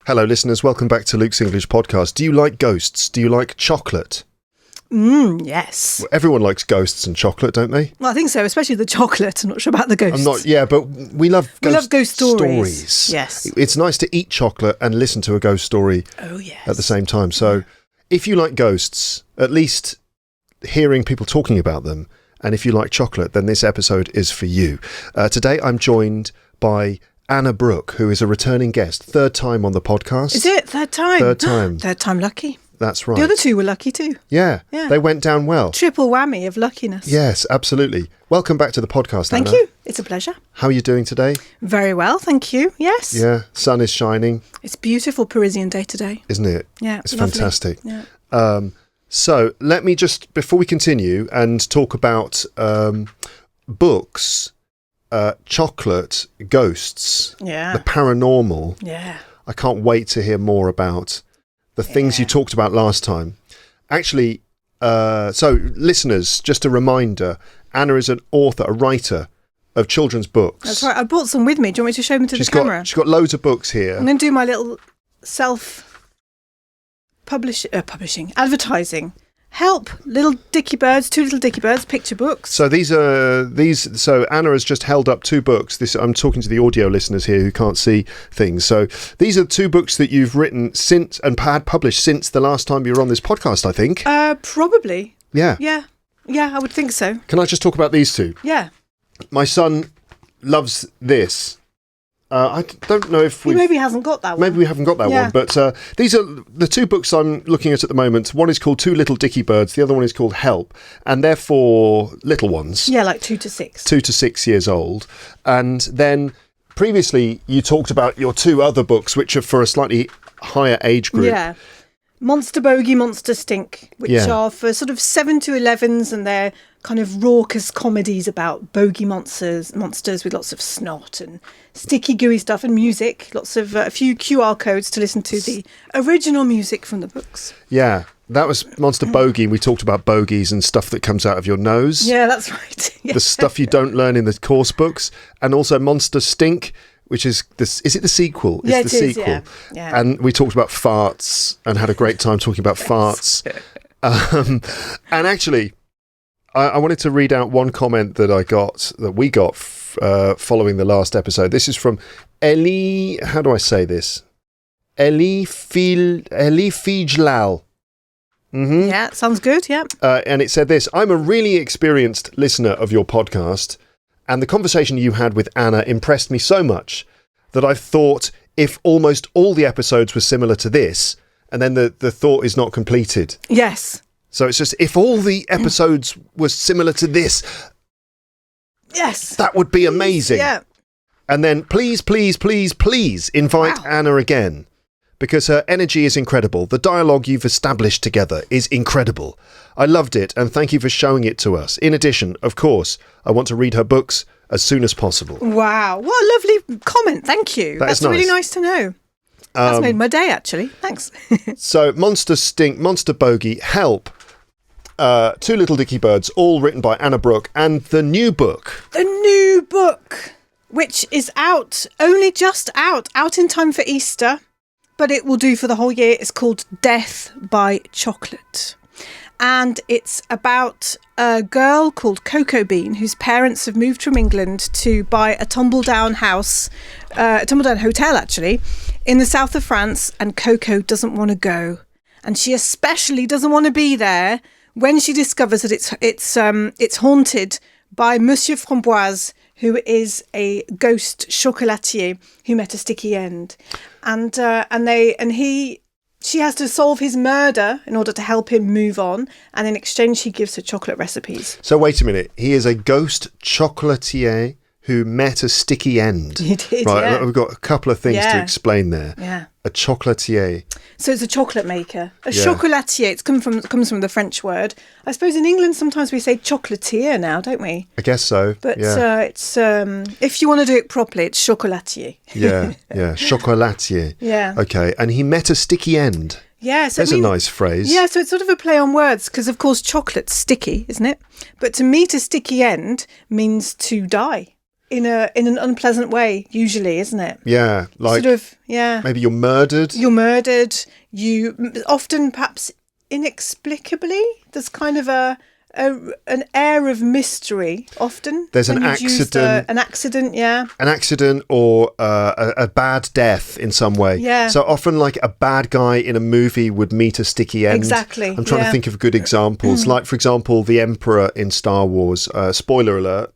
Hello, listeners. Welcome back to Luke's English podcast. Do you like ghosts? Do you like chocolate? Yes. Well, everyone likes ghosts and chocolate, don't they? Well, I think so, especially the chocolate. I'm not sure about the ghosts. But we love ghost stories. Yes. It's nice to eat chocolate and listen to a ghost story at the same time. So if you like ghosts, at least hearing people talking about them, and if you like chocolate, then this episode is for you. Today I'm joined by Anna Brooke, who is a returning guest, third time on the podcast. Is it? Third time? Third time. Third time lucky. That's right. The other two were lucky too. Yeah, they went down well. Triple whammy of luckiness. Yes, absolutely. Welcome back to the podcast, Thank Anna. you. It's a pleasure. How are you doing today? Very well, thank you. Yes. Yeah, sun is shining. It's beautiful Parisian day today. Isn't it? Yeah. It's lovely. fantastic. Yeah. So let me just, before we continue and talk about books, chocolate, ghosts, the paranormal. Yeah. I can't wait to hear more about the things you talked about last time. Actually, so listeners, just a reminder, Anna is an author, a writer of children's books. That's right. I brought some with me. Do you want me to show them to the camera? She's got loads of books here. I'm going to do my little publishing, advertising. Help, Little Dicky Birds, two Little Dicky Birds, picture books. So so Anna has just held up two books. I'm talking to the audio listeners here who can't see things. So these are two books that you've written since and had published since the last time you were on this podcast, I think. Probably. Yeah. Yeah, I would think so. Can I just talk about these two? Yeah. My son loves this. I don't know if he maybe hasn't got that one. Maybe we haven't got that one. But these are the two books I'm looking at the moment. One is called Two Little Dicky Birds. The other one is called Help. And they're for little ones. Yeah, like 2 to 6. 2 to 6 years old. And then previously you talked about your two other books, which are for a slightly higher age group. Yeah. Monster Bogey, Monster Stink, which are for sort of 7 to 11s, and they're kind of raucous comedies about bogey monsters with lots of snot and sticky gooey stuff and music, lots of a few QR codes to listen to the original music from the books. Yeah, that was Monster Bogey. We talked about bogeys and stuff that comes out of your nose. Yeah, that's right. The stuff you don't learn in the course books. And also Monster Stink, which is is it the sequel? Yeah, it's the sequel. Yeah. And we talked about farts and had a great time talking about farts. And actually, I wanted to read out one comment that we got following the last episode. This is from Ellie. How do I say this? Ellie Fijlal. Mm-hmm. Yeah, sounds good. Yeah. And it said this: I'm a really experienced listener of your podcast, and the conversation you had with Anna impressed me so much that I thought if almost all the episodes were similar to this, and then the thought is not completed. Yes. So it's just, if all the episodes were similar to this, yes, that would be amazing. Yeah. And then please invite Anna again, because her energy is incredible. The dialogue you've established together is incredible. I loved it, and thank you for showing it to us. In addition, of course, I want to read her books as soon as possible. Wow. What a lovely comment. Thank you. That's nice. Really nice to know. That's made my day, actually. Thanks. So Monster Stink, Monster Bogey, Help, Two Little Dicky Birds, all written by Anna Brooke, and the new book. The new book, which is only just out in time for Easter, but it will do for the whole year. It's called Death by Chocolate. And it's about a girl called Coco Bean, whose parents have moved from England to buy a tumble-down house, a tumble-down hotel, actually, in the south of France, and Coco doesn't want to go. And she especially doesn't want to be there when she discovers that it's haunted by Monsieur Framboise, who is a ghost chocolatier who met a sticky end. She has to solve his murder in order to help him move on, and in exchange he gives her chocolate recipes. So wait a minute, he is a ghost chocolatier who met a sticky end. He did, right, yeah. We've got a couple of things to explain there. Yeah. A chocolatier. So it's a chocolate maker. A chocolatier, it comes from the French word. I suppose in England sometimes we say chocolatier now, don't we? I guess so. But it's if you want to do it properly, it's chocolatier. Yeah, chocolatier. Yeah. Okay, and he met a sticky end. Yeah, so that's a nice phrase. Yeah, so it's sort of a play on words, because of course chocolate's sticky, isn't it? But to meet a sticky end means to die. in an unpleasant way, usually, isn't it? Yeah, like sort of, yeah. Maybe you're murdered. You're murdered. You often, perhaps inexplicably, there's kind of an air of mystery. Often there's an accident. An accident, yeah. An accident or a bad death in some way. Yeah. So often, like a bad guy in a movie would meet a sticky end. Exactly. I'm trying to think of good examples. Like, for example, the Emperor in Star Wars. Spoiler alert.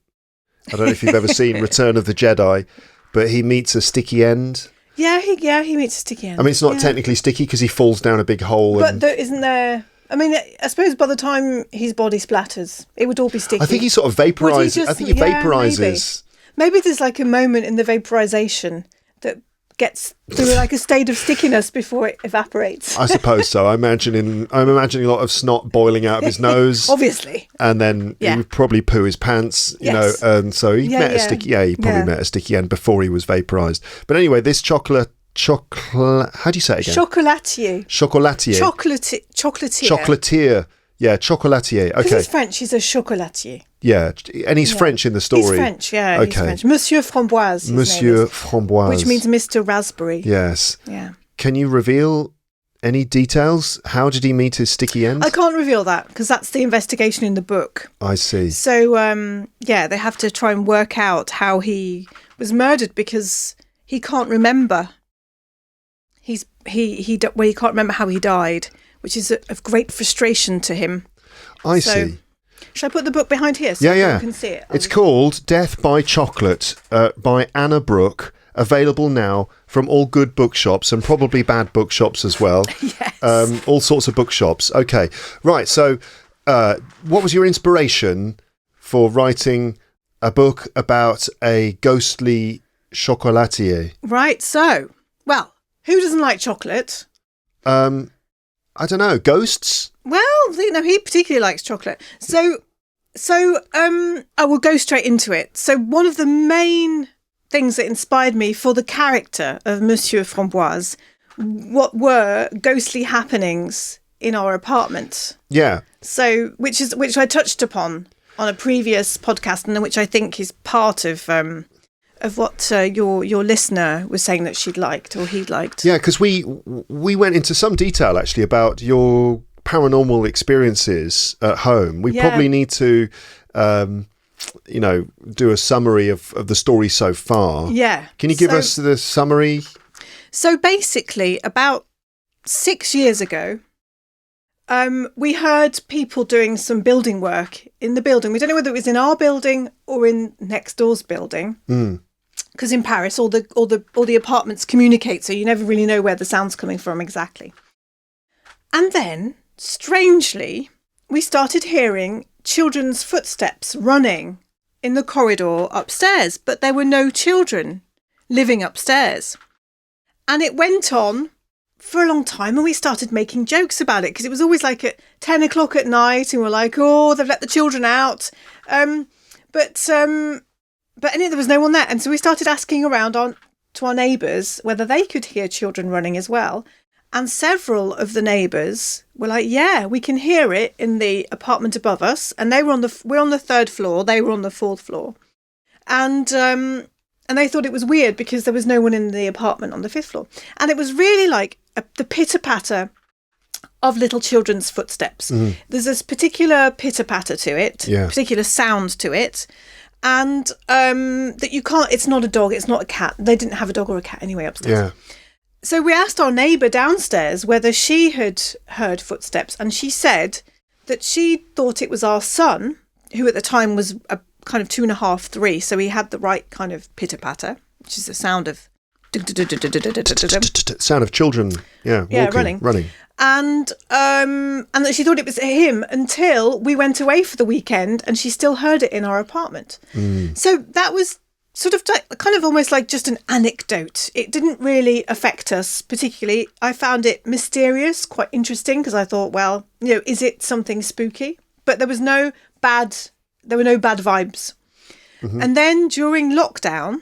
I don't know if you've ever seen Return of the Jedi, but he meets a sticky end. Yeah, he meets a sticky end. I mean, it's not technically sticky because he falls down a big hole. But isn't there... I mean, I suppose by the time his body splatters, it would all be sticky. I think he sort of vaporizes. I think he vaporizes. Maybe there's like a moment in the vaporization that gets through like a state of stickiness before it evaporates. I suppose so. I'm imagining a lot of snot boiling out of his nose. Obviously. And then he would probably poo his pants, you know, and so he met a sticky... Yeah, he probably met a sticky end before he was vaporized. But anyway, this how do you say it again? Chocolatier. Chocolatier. Yeah, chocolatier. Okay. Because he's French, he's a chocolatier. Yeah, and he's French in the story. He's French, yeah. Okay. He's French. Monsieur Framboise. Monsieur Framboise. Which means Mr. Raspberry. Yes. Yeah. Can you reveal any details? How did he meet his sticky end? I can't reveal that because that's the investigation in the book. I see. So, they have to try and work out how was murdered because he can't remember. He can't remember how he died, which is of great frustration to him. I see. Should I put the book behind here so you can see it? It's called Death by Chocolate by Anna Brooke, available now from all good bookshops and probably bad bookshops as well. Yes. All sorts of bookshops. Okay, right. So what was your inspiration for writing a book about a ghostly chocolatier? Right, so, well, who doesn't like chocolate? I don't know, ghosts? Well, he particularly likes chocolate. So I will go straight into it. So one of the main things that inspired me for the character of Monsieur Framboise, what were ghostly happenings in our apartment. Yeah. So which I touched upon on a previous podcast, and which I think is part of what your listener was saying that she'd liked or he'd liked. Yeah, because we went into some detail actually about your paranormal experiences at home. We probably need to, do a summary of the story so far. Yeah. Can you give us the summary? So basically, about 6 years ago, we heard people doing some building work in the building. We don't know whether it was in our building or in next door's building. Because in Paris, all the apartments communicate, so you never really know where the sound's coming from exactly. And then, strangely, we started hearing children's footsteps running in the corridor upstairs, but there were no children living upstairs. And it went on for a long time, and we started making jokes about it because it was always like at 10 o'clock at night, and we're like, oh, they've let the children out. But there was no one there. And so we started asking around to our neighbours whether they could hear children running as well. And several of the neighbours were like, yeah, we can hear it in the apartment above us. And we're on the 3rd floor. They were on the 4th floor. And they thought it was weird because there was no one in the apartment on the 5th floor. And it was really like the pitter-patter of little children's footsteps. Mm. There's this particular pitter-patter to it, particular sound to it. And that you can't, it's not a dog, it's not a cat. They didn't have a dog or a cat anyway upstairs. Yeah. So we asked our neighbour downstairs whether she had heard footsteps, and she said that she thought it was our son, who at the time was a kind of 2.5, 3, so he had the right kind of pitter-patter, which is the sound of... Sound of children, walking, running. And that she thought it was him until we went away for the weekend, and she still heard it in our apartment. Mm. So that was sort of kind of almost like just an anecdote. It didn't really affect us particularly. I found it mysterious, quite interesting, because I thought, well, is it something spooky? But there were no bad vibes. Mm-hmm. And then during lockdown,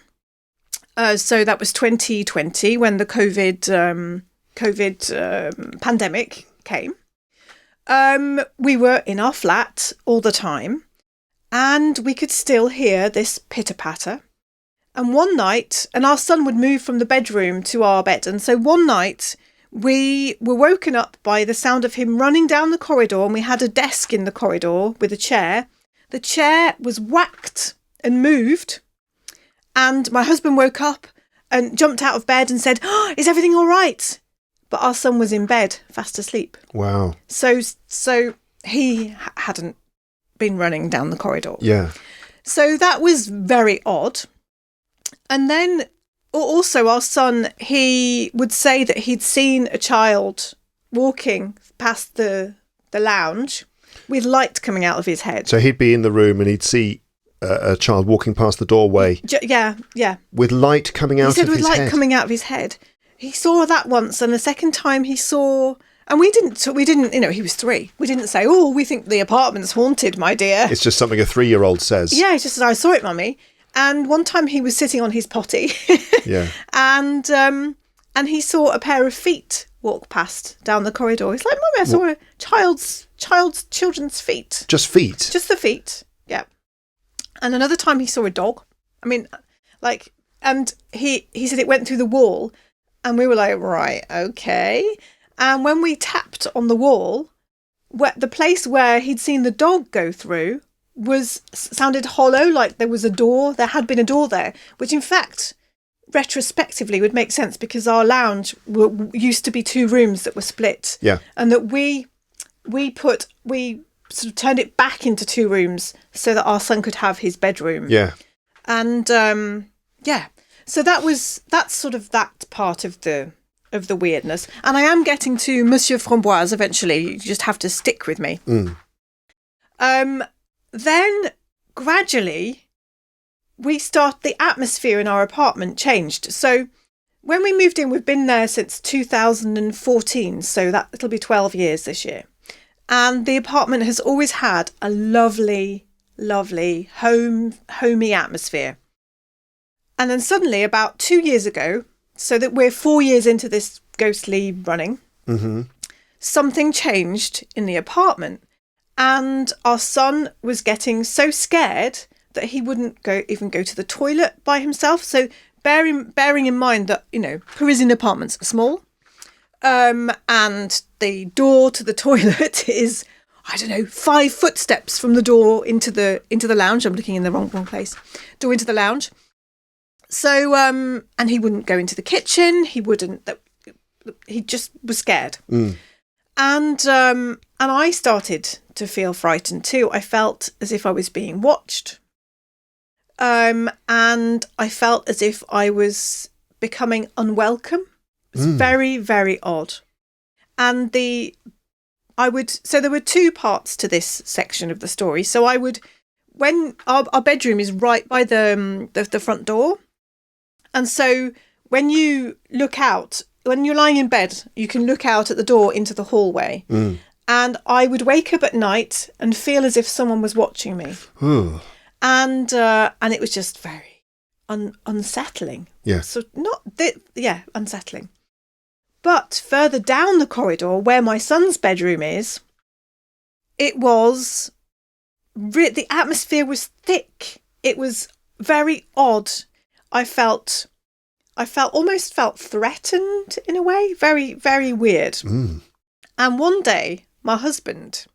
so that was 2020 when the COVID pandemic came. We were in our flat all the time, and we could still hear this pitter-patter. And one night, and our son would move from the bedroom to our bed. And so one night we were woken up by the sound of him running down the corridor, and we had a desk in the corridor with a chair. The chair was whacked and moved. And my husband woke up and jumped out of bed and said, "Oh, is everything all right?" But our son was in bed, fast asleep. Wow. So he hadn't been running down the corridor. Yeah. So that was very odd. And then also our son, he would say that he'd seen a child walking past the lounge with light coming out of his head. So he'd be in the room and he'd see a child walking past the doorway. Yeah. With light coming out of his head. He said with light coming out of his head. He saw that once, and the second time he saw... And we didn't, he was 3. We didn't say, "Oh, we think the apartment's haunted, my dear." It's just something a 3-year-old says. Yeah, he just said, "I saw it, Mummy." And one time he was sitting on his potty. Yeah. And he saw a pair of feet walk past down the corridor. He's like, "Mummy, I saw a children's feet." Just feet? Just the feet, yeah. And another time he saw a dog. And he said it went through the wall. And we were like, right, okay. And when we tapped on the wall, the place where he'd seen the dog go through sounded hollow, like there was a door. There had been a door there, which in fact, retrospectively would make sense because our lounge used to be 2 rooms that were split. Yeah. And that we sort of turned it back into 2 rooms so that our son could have his bedroom. Yeah. And so that's sort of that part of the weirdness. And I am getting to Monsieur Framboise eventually. You just have to stick with me. Then gradually the atmosphere in our apartment changed. So when we moved in, we've been there since 2014. So it'll be 12 years this year. And the apartment has always had a lovely, lovely homey atmosphere. And then suddenly, about 2 years ago, so that we're 4 years into this ghostly running, something changed in the apartment. And our son was getting so scared that he wouldn't even go to the toilet by himself. So bearing in mind that, Parisian apartments are small, and the door to the toilet is, 5 footsteps from the door into the lounge. I'm looking in the wrong place. Door into the lounge. So, and he wouldn't go into the kitchen. He just was scared. And I started to feel frightened too. I felt as if I was being watched. And I felt as if I was becoming unwelcome. It was very, very odd. And so there were 2 parts to this section of the story. So when our bedroom is right by the front door. And so when you look out, when you're lying in bed, you can look out at the door into the hallway. And I would wake up at night and feel as if someone was watching me. And it was just very unsettling. Yeah. So unsettling. But further down the corridor where my son's bedroom is, it was... the atmosphere was thick. It was very odd. I almost felt threatened in a way. Very, very weird. And one day, my husband,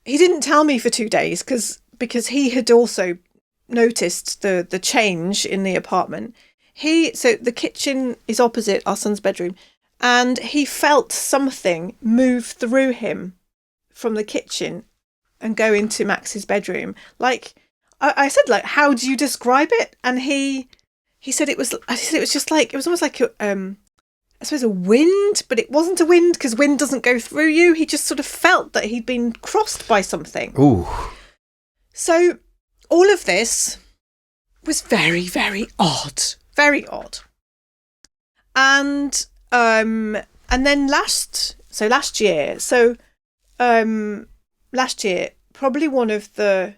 he didn't tell me for 2 days because he had also noticed the change in the apartment. So the kitchen is opposite our son's bedroom, and he felt something move through him from the kitchen and go into Max's bedroom. Like, I said, like, how do you describe it? And he said it was just like, it was almost like I suppose a wind, but it wasn't a wind because wind doesn't go through you. He just sort of felt that he'd been crossed by something. Ooh. So all of this was very, very odd. Very odd. And then last year, probably one of the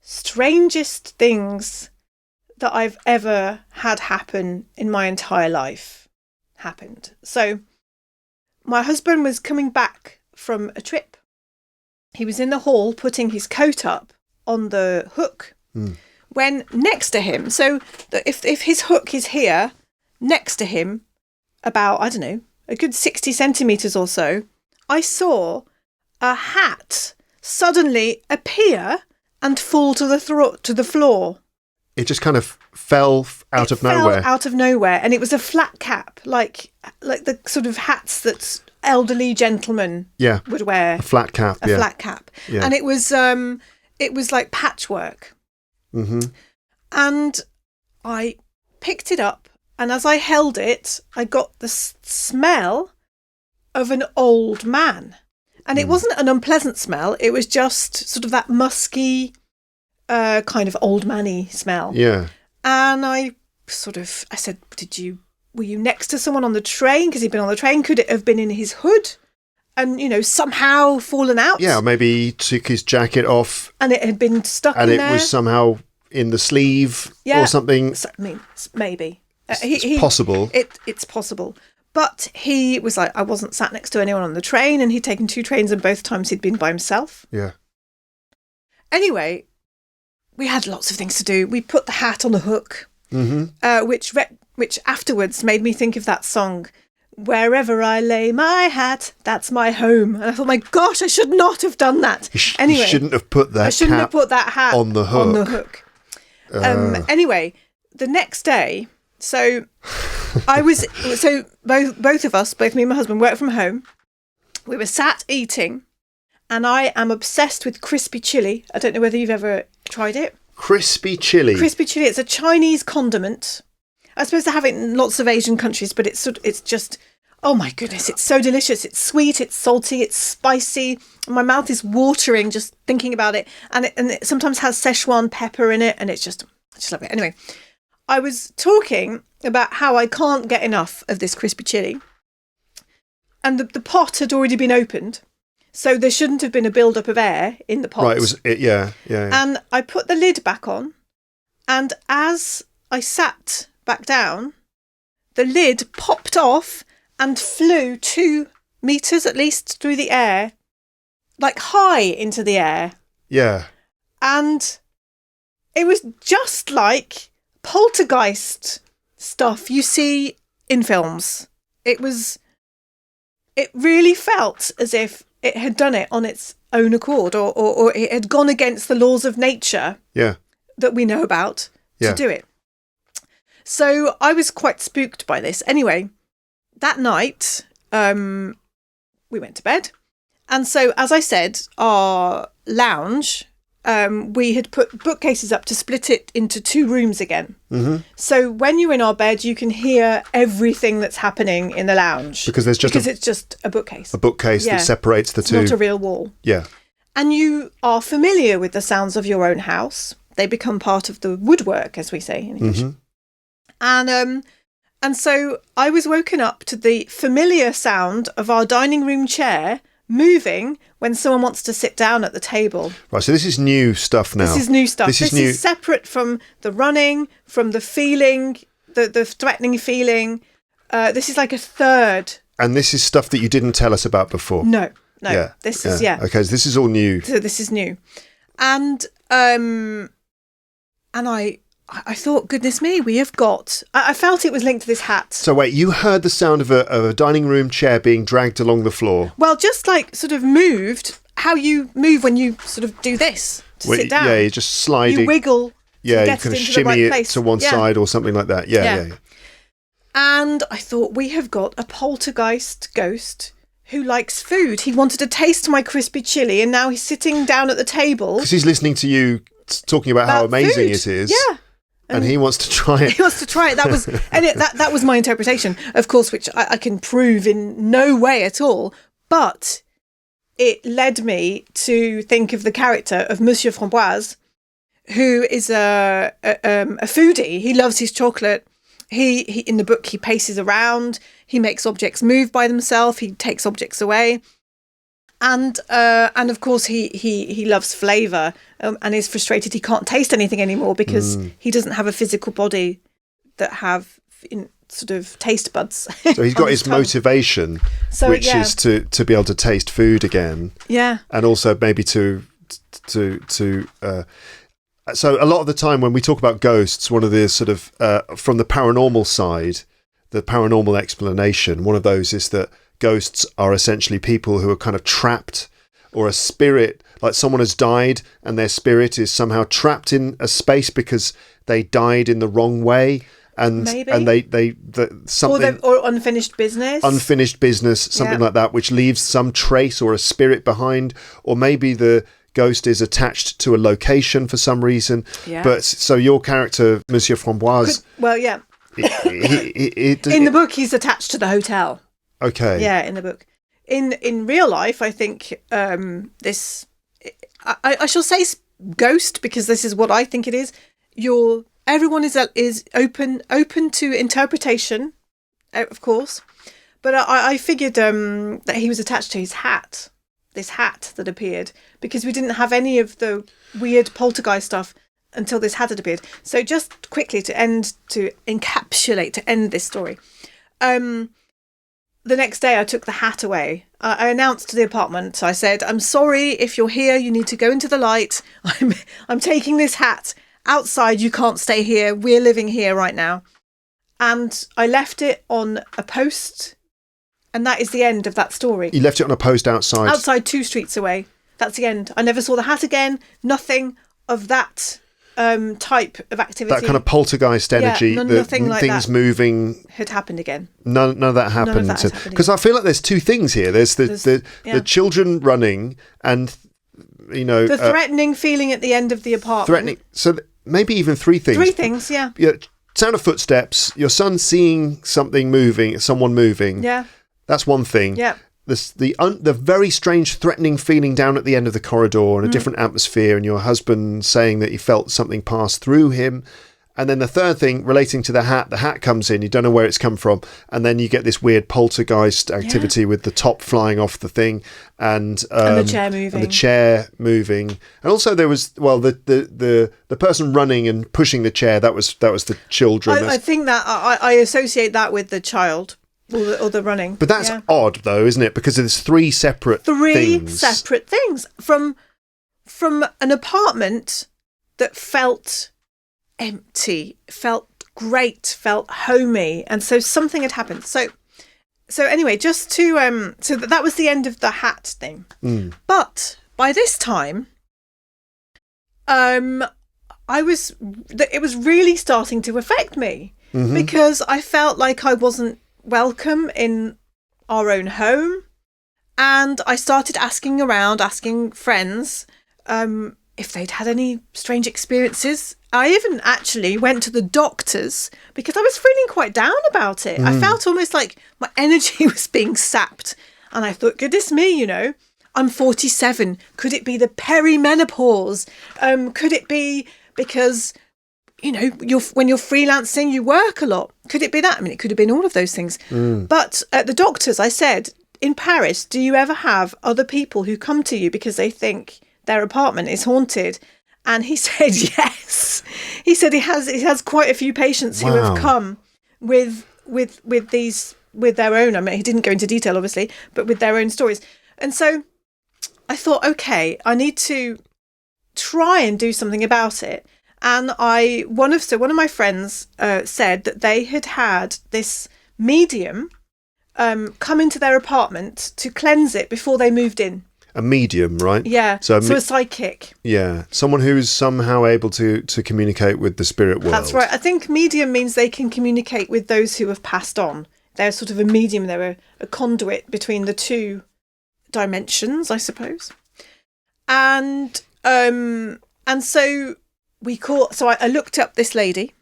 strangest things that I've ever had happen in my entire life happened. So my husband was coming back from a trip. He was in the hall putting his coat up on the hook when next to him, so if his hook is here, next to him, about, I don't know, a good 60 centimetres or so, I saw a hat suddenly appear and fall to the floor. It just kind of fell out of nowhere. Out of nowhere, and it was a flat cap, like the sort of hats that elderly gentlemen would wear. A flat cap. Flat cap, and it was like patchwork. Mm-hmm. And I picked it up, and as I held it, I got the smell of an old man, and it wasn't an unpleasant smell. It was just sort of that musky, kind of old man-y smell. Yeah. And I said, were you next to someone on the train? Because he'd been on the train. Could it have been in his hood and, somehow fallen out? Yeah, maybe he took his jacket off. And it had been stuck in there. And it was somehow in the sleeve or something. So, I mean, maybe. It's possible. It's possible. But he was like, I wasn't sat next to anyone on the train, and he'd taken 2 trains, and both times he'd been by himself. Yeah. Anyway, we had lots of things to do. We put the hat on the hook, which afterwards made me think of that song, "Wherever I lay my hat, that's my home." And I thought, my gosh, I should not have done that. Anyway, you shouldn't have put that hat on the hook. Anyway, the next day, so both of us, both me and my husband, worked from home. We were sat eating, and I am obsessed with crispy chili. I don't know whether you've ever tried it. Crispy chili. Crispy chili. It's a Chinese condiment. I suppose they have it in lots of Asian countries, but it's just, oh my goodness, it's so delicious. It's sweet, it's salty, it's spicy. My mouth is watering just thinking about it. And it sometimes has Szechuan pepper in it, and I just love it. Anyway, I was talking about how I can't get enough of this crispy chili. And the pot had already been opened. So there shouldn't have been a build-up of air in the pot. Right, yeah. And I put the lid back on, and as I sat back down, the lid popped off and flew 2 meters at least through the air, like high into the air. Yeah. And it was just like poltergeist stuff you see in films. It really felt as if it had done it on its own accord, or it had gone against the laws of nature that we know about to do it. So I was quite spooked by this. Anyway, that night, we went to bed. And so, as I said, our lounge, we had put bookcases up to split it into 2 rooms again. Mm-hmm. So when you're in our bed, you can hear everything that's happening in the lounge. Because it's just a bookcase. A bookcase that separates the 2. Not a real wall. Yeah. And you are familiar with the sounds of your own house. They become part of the woodwork, as we say in English. Mm-hmm. And so I was woken up to the familiar sound of our dining room chair moving when someone wants to sit down at the table. Right, so this is new stuff now. This is new stuff. This is separate from the running, from the feeling, the threatening feeling. This is like a third. And this is stuff that you didn't tell us about before? No. This is. Okay, so this is all new. So this is new. And I thought, goodness me, we have got... I felt it was linked to this hat. So wait, you heard the sound of a dining room chair being dragged along the floor? Well, just like sort of moved, how you move when you sort of do this to sit down. Yeah, you just slide it. You wiggle you kind of shimmy it to one side or something like that. Yeah. And I thought, we have got a poltergeist ghost who likes food. He wanted to taste my crispy chili, and now he's sitting down at the table. Because he's listening to you talking about how amazing it is. Yeah. And he wants to try it. He wants to try it. That was that was my interpretation, of course, which I can prove in no way at all. But it led me to think of the character of Monsieur Framboise, who is a foodie. He loves his chocolate. He in the book, he paces around. He makes objects move by themselves. He takes objects away. And of course he loves flavour and is frustrated he can't taste anything anymore because he doesn't have a physical body that have sort of taste buds. So he's got his motivation, which is to be able to taste food again. Yeah. And also maybe to So a lot of the time when we talk about ghosts, one of the sort of, from the paranormal side, the paranormal explanation, one of those is that ghosts are essentially people who are kind of trapped, or a spirit, like someone has died and their spirit is somehow trapped in a space because they died in the wrong way. And Maybe. and they something or unfinished business, something like that, which leaves some trace or a spirit behind, or maybe the ghost is attached to a location for some reason. Yeah. But so your character, Monsieur Framboise, in the book, he's attached to the hotel. Okay. Yeah, in the book. In real life, I think this. I shall say ghost because this is what I think it is. Everyone is open to interpretation, of course, but I figured that he was attached to his hat, this hat that appeared, because we didn't have any of the weird poltergeist stuff until this hat had appeared. So just quickly to end this story, the next day I took the hat away. I announced to the apartment. I said, "I'm sorry, if you're here, you need to go into the light. I'm taking this hat outside. You can't stay here. We're living here right now." And I left it on a post, and that is the end of that story. You left it on a post outside? Outside 2 streets away. That's the end. I never saw the hat again. Nothing of that type of activity. That kind of poltergeist energy, nothing like things that moving. had happened again. None of that happened. Because I feel like there's two things here. There's the children running and, the threatening feeling at the end of the apartment. Threatening. So maybe even 3 things. 3 things, yeah. Sound of footsteps, your son seeing someone moving. Yeah. That's one thing. Yeah. The very strange threatening feeling down at the end of the corridor and a different atmosphere, and your husband saying that he felt something pass through him. And then the third thing relating to the hat comes in, you don't know where it's come from, and then you get this weird poltergeist activity with the top flying off the thing and the chair moving. And also there was the person running and pushing the chair, that was the children. I think that I associate that with the child. Or the running. But that's odd, though, isn't it? Because there's 3 separate things. Separate things from an apartment that felt empty, felt great, felt homey, and so something had happened. So anyway, just to so that was the end of the hat thing. But by this time, it was really starting to affect me because I felt like I wasn't welcome in our own home, and I started asking friends if they'd had any strange experiences. I even actually went to the doctors because I was feeling quite down about it. I felt almost like my energy was being sapped, and I thought, goodness me, I'm 47. Could it be the perimenopause? Could it be because when you're freelancing, you work a lot? Could it be that? I mean, it could have been all of those things. But at the doctors, I said, in Paris, do you ever have other people who come to you because they think their apartment is haunted? And he said, yes. He said he has quite a few patients who have come with their own. I mean, he didn't go into detail, obviously, but with their own stories. And so I thought, okay, I need to try and do something about it. And one of my friends said that they had this medium come into their apartment to cleanse it before they moved in. A medium, right? Yeah. So a psychic. Yeah. Someone who's somehow able to communicate with the spirit world. That's right. I think medium means they can communicate with those who have passed on. They're sort of a medium. They're a conduit between the 2 dimensions, I suppose. And so I looked up this lady,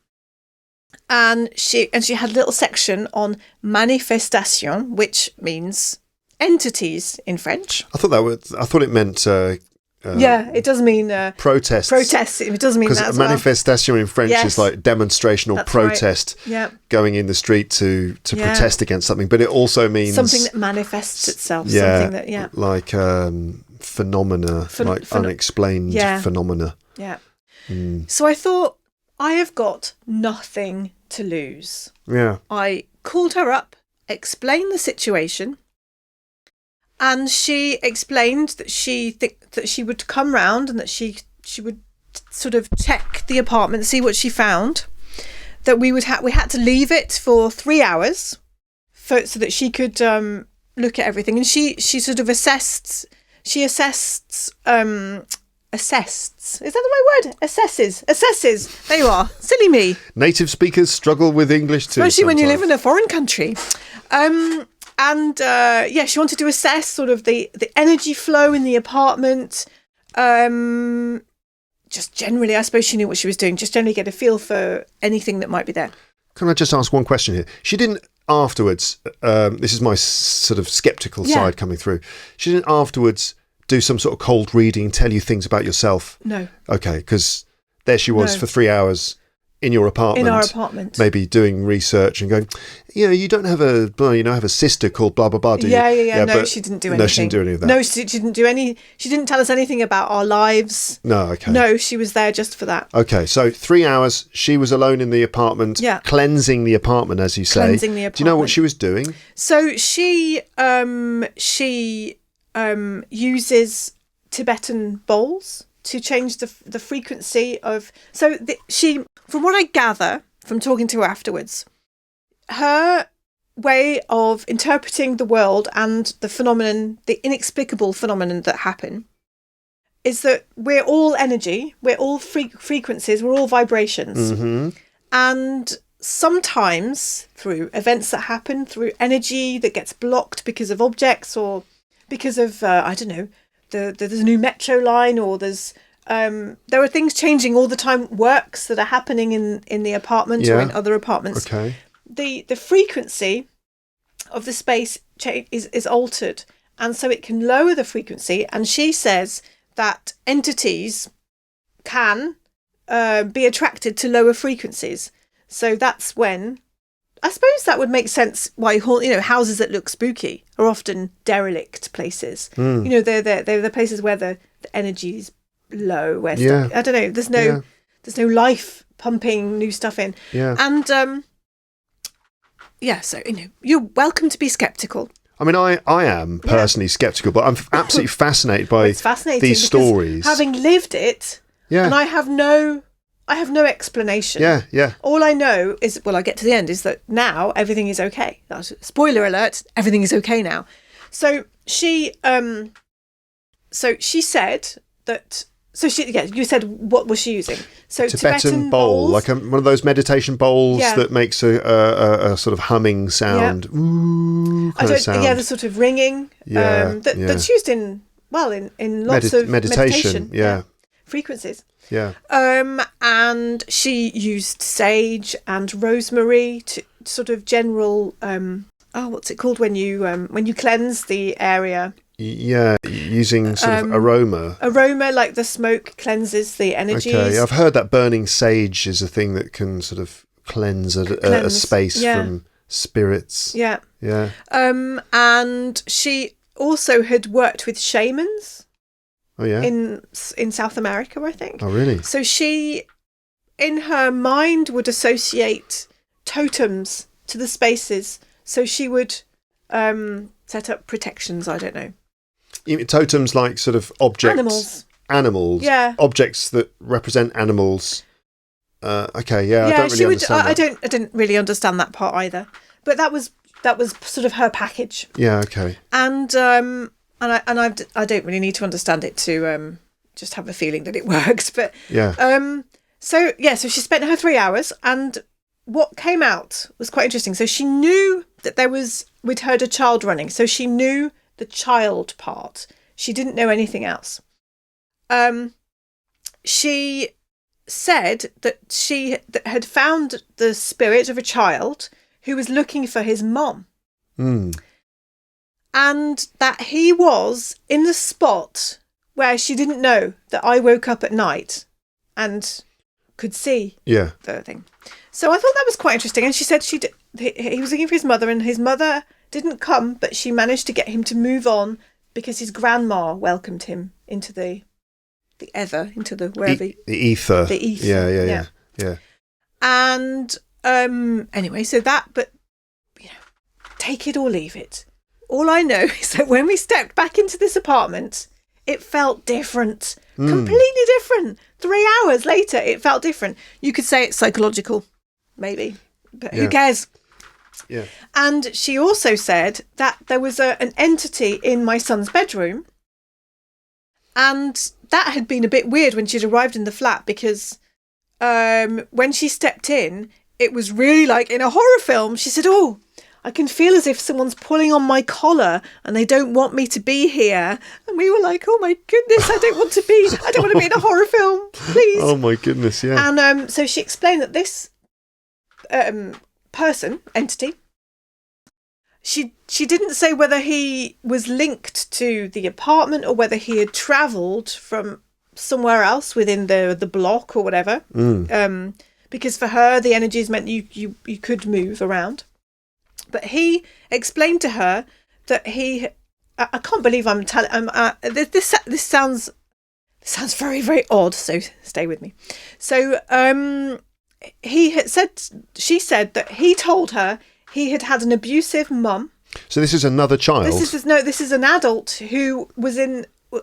and she had a little section on manifestation, which means entities in French. I thought it meant it does mean protest. Protest. It does mean that as well. Manifestation in French is like demonstration or protest. Right. Yeah. Going in the street to protest against something, but it also means something that manifests itself. Something that like phenomena, unexplained phenomena. Yeah. So I thought, I have got nothing to lose. Yeah. I called her up, explained the situation, and she explained that she would come round and that she would sort of check the apartment, see what she found, that we had to leave it for 3 hours so that she could look at everything. And she sort of assessed. Is that the right word? Assesses. There you are. Silly me. Native speakers struggle with English too. Especially when you live in a foreign country. She wanted to assess sort of the energy flow in the apartment. Just generally, I suppose she knew what she was doing. Just generally get a feel for anything that might be there. Can I just ask one question here? She didn't afterwards, this is my sort of sceptical side coming through. She didn't afterwards do some sort of cold reading, tell you things about yourself? No. Okay, because there she was for 3 hours in your apartment. In our apartment. Maybe doing research and going, you don't have have a sister called blah, blah, blah, do you? Yeah. No, she didn't do anything. No, she didn't do any of that. No, she didn't do any. She didn't tell us anything about our lives. No, okay. No, she was there just for that. Okay, so 3 hours, she was alone in the apartment, cleansing the apartment, as you say. Cleansing the apartment. Do you know what she was doing? So she uses Tibetan bowls to change the frequency of. She, from what I gather from talking to her afterwards, her way of interpreting the world and the phenomenon, the inexplicable phenomenon that happen, is that we're all energy, we're all frequencies, we're all vibrations, and sometimes through events that happen, through energy that gets blocked because of objects or because of there's a new metro line, or there's there are things changing all the time, works that are happening in the apartment or in other apartments. Okay. The frequency of the space is altered, and so it can lower the frequency. And she says that entities can be attracted to lower frequencies. So that's when, I suppose that would make sense why houses that look spooky are often derelict places. They're the places where the energy is low, where I don't know, there's no life pumping new stuff in. And so you're welcome to be skeptical. I mean, I am personally skeptical, but I'm absolutely fascinated by these stories. Having lived it, and I have no explanation. All I know is, I get to the end, is that now everything is okay. Spoiler alert, everything is okay now. So she said that. So you said, what was she using? So Tibetan bowl, like one of those meditation bowls that makes a sort of humming sound. Ooh, sound. The sort of ringing. That's used in lots of meditation. Frequencies. And she used sage and rosemary to sort of general. What's it called when you cleanse the area? Using sort of aroma. Aroma, like the smoke cleanses the energies. Okay, I've heard that burning sage is a thing that can sort of cleanse a space from spirits. And she also had worked with shamans. Oh yeah. In South America, I think. Oh really? So she, in her mind, would associate totems to the spaces. So she would set up protections. I don't know. Totems, like sort of objects. Animals. Yeah. Objects that represent animals. I don't really understand that. I didn't really understand that part either. But that was sort of her package. Yeah. Okay. And I don't really need to understand it to just have a feeling that it works. But So she spent her 3 hours, and what came out was quite interesting. So she knew that we'd heard a child running. So she knew the child part. She didn't know anything else. She said that she had found the spirit of a child who was looking for his mom. And that he was in the spot where she didn't know that I woke up at night and could see the thing. So I thought that was quite interesting. And she said he was looking for his mother, and his mother didn't come, but she managed to get him to move on because his grandma welcomed him into the ether, into the wherever the ether. The ether. Yeah. And anyway, so that, but take it or leave it. All I know is that when we stepped back into this apartment, it felt different. Completely different. 3 hours later, it felt different. You could say it's psychological, maybe, but who cares? Yeah. And she also said that there was an entity in my son's bedroom, and that had been a bit weird when she'd arrived in the flat, because when she stepped in, it was really like in a horror film. She said, "Oh, I can feel as if someone's pulling on my collar and they don't want me to be here." And we were like, "Oh my goodness, I don't want to be in a horror film, please." Oh my goodness, yeah. And so she explained that this entity, she didn't say whether he was linked to the apartment or whether he had travelled from somewhere else within the block or whatever. Because for her, the energies meant you could move around. But he explained to her that I can't believe I'm telling. This sounds very, very odd. So stay with me. So she said that he told her he had an abusive mum. So this is another child. This is an adult who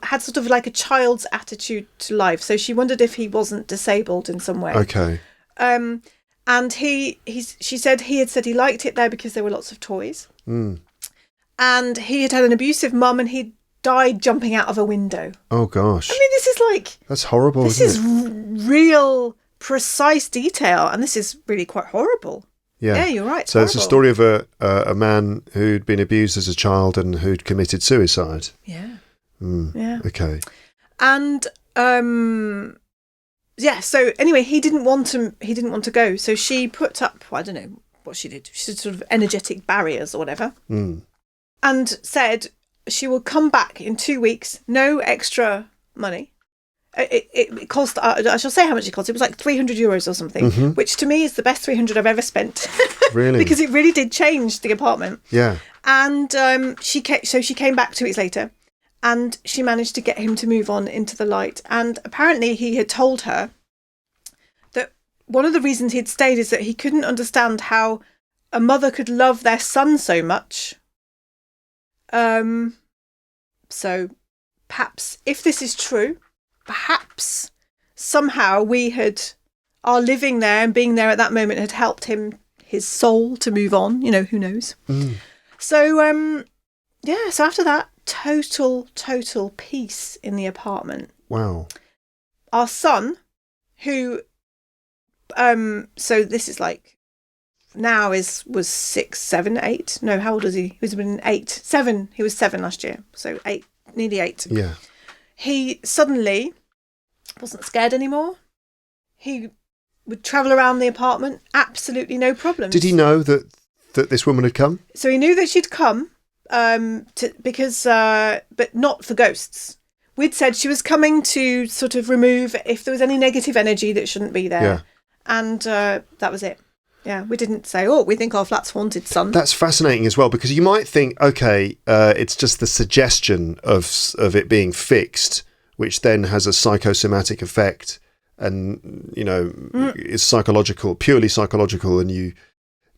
had sort of like a child's attitude to life. So she wondered if he wasn't disabled in some way. Okay. And she said he had said he liked it there because there were lots of toys. And he had an abusive mum, and he died jumping out of a window. Oh gosh. I mean, this is like, that's horrible. This is real precise detail, and this is really quite horrible. Yeah, you're right. So it's a story of a man who'd been abused as a child and who'd committed suicide. Yeah. Yeah. Okay. And so anyway, he didn't want to go. So she put up, I don't know what she did. She did sort of energetic barriers or whatever. And said she will come back in 2 weeks, no extra money. It cost, I shall say how much it cost. It was like €300 or something, which to me is the best 300 I've ever spent. Really? Because it really did change the apartment. Yeah. And she came back 2 weeks later, and she managed to get him to move on into the light. And apparently he had told her that one of the reasons he'd stayed is that he couldn't understand how a mother could love their son so much. So perhaps if this is true, perhaps somehow our living there and being there at that moment had helped his soul to move on. You know, who knows? So, so after that, total peace in the apartment. Wow. Our son, who, so this is like, now was 6, 7, 8. No, how old was he? He was been 8, 7. He was 7 last year. So 8, nearly 8. Yeah. He suddenly wasn't scared anymore. He would travel around the apartment, absolutely no problems. Did he know that this woman had come? So he knew that she'd come, because but not for ghosts. We'd said she was coming to sort of remove if there was any negative energy that shouldn't be there. Yeah. And that was it. Yeah, we didn't say, "Oh, we think our flat's haunted, son." That's fascinating as well, because you might think, okay, it's just the suggestion of it being fixed, which then has a psychosomatic effect, and is psychological, purely psychological, and you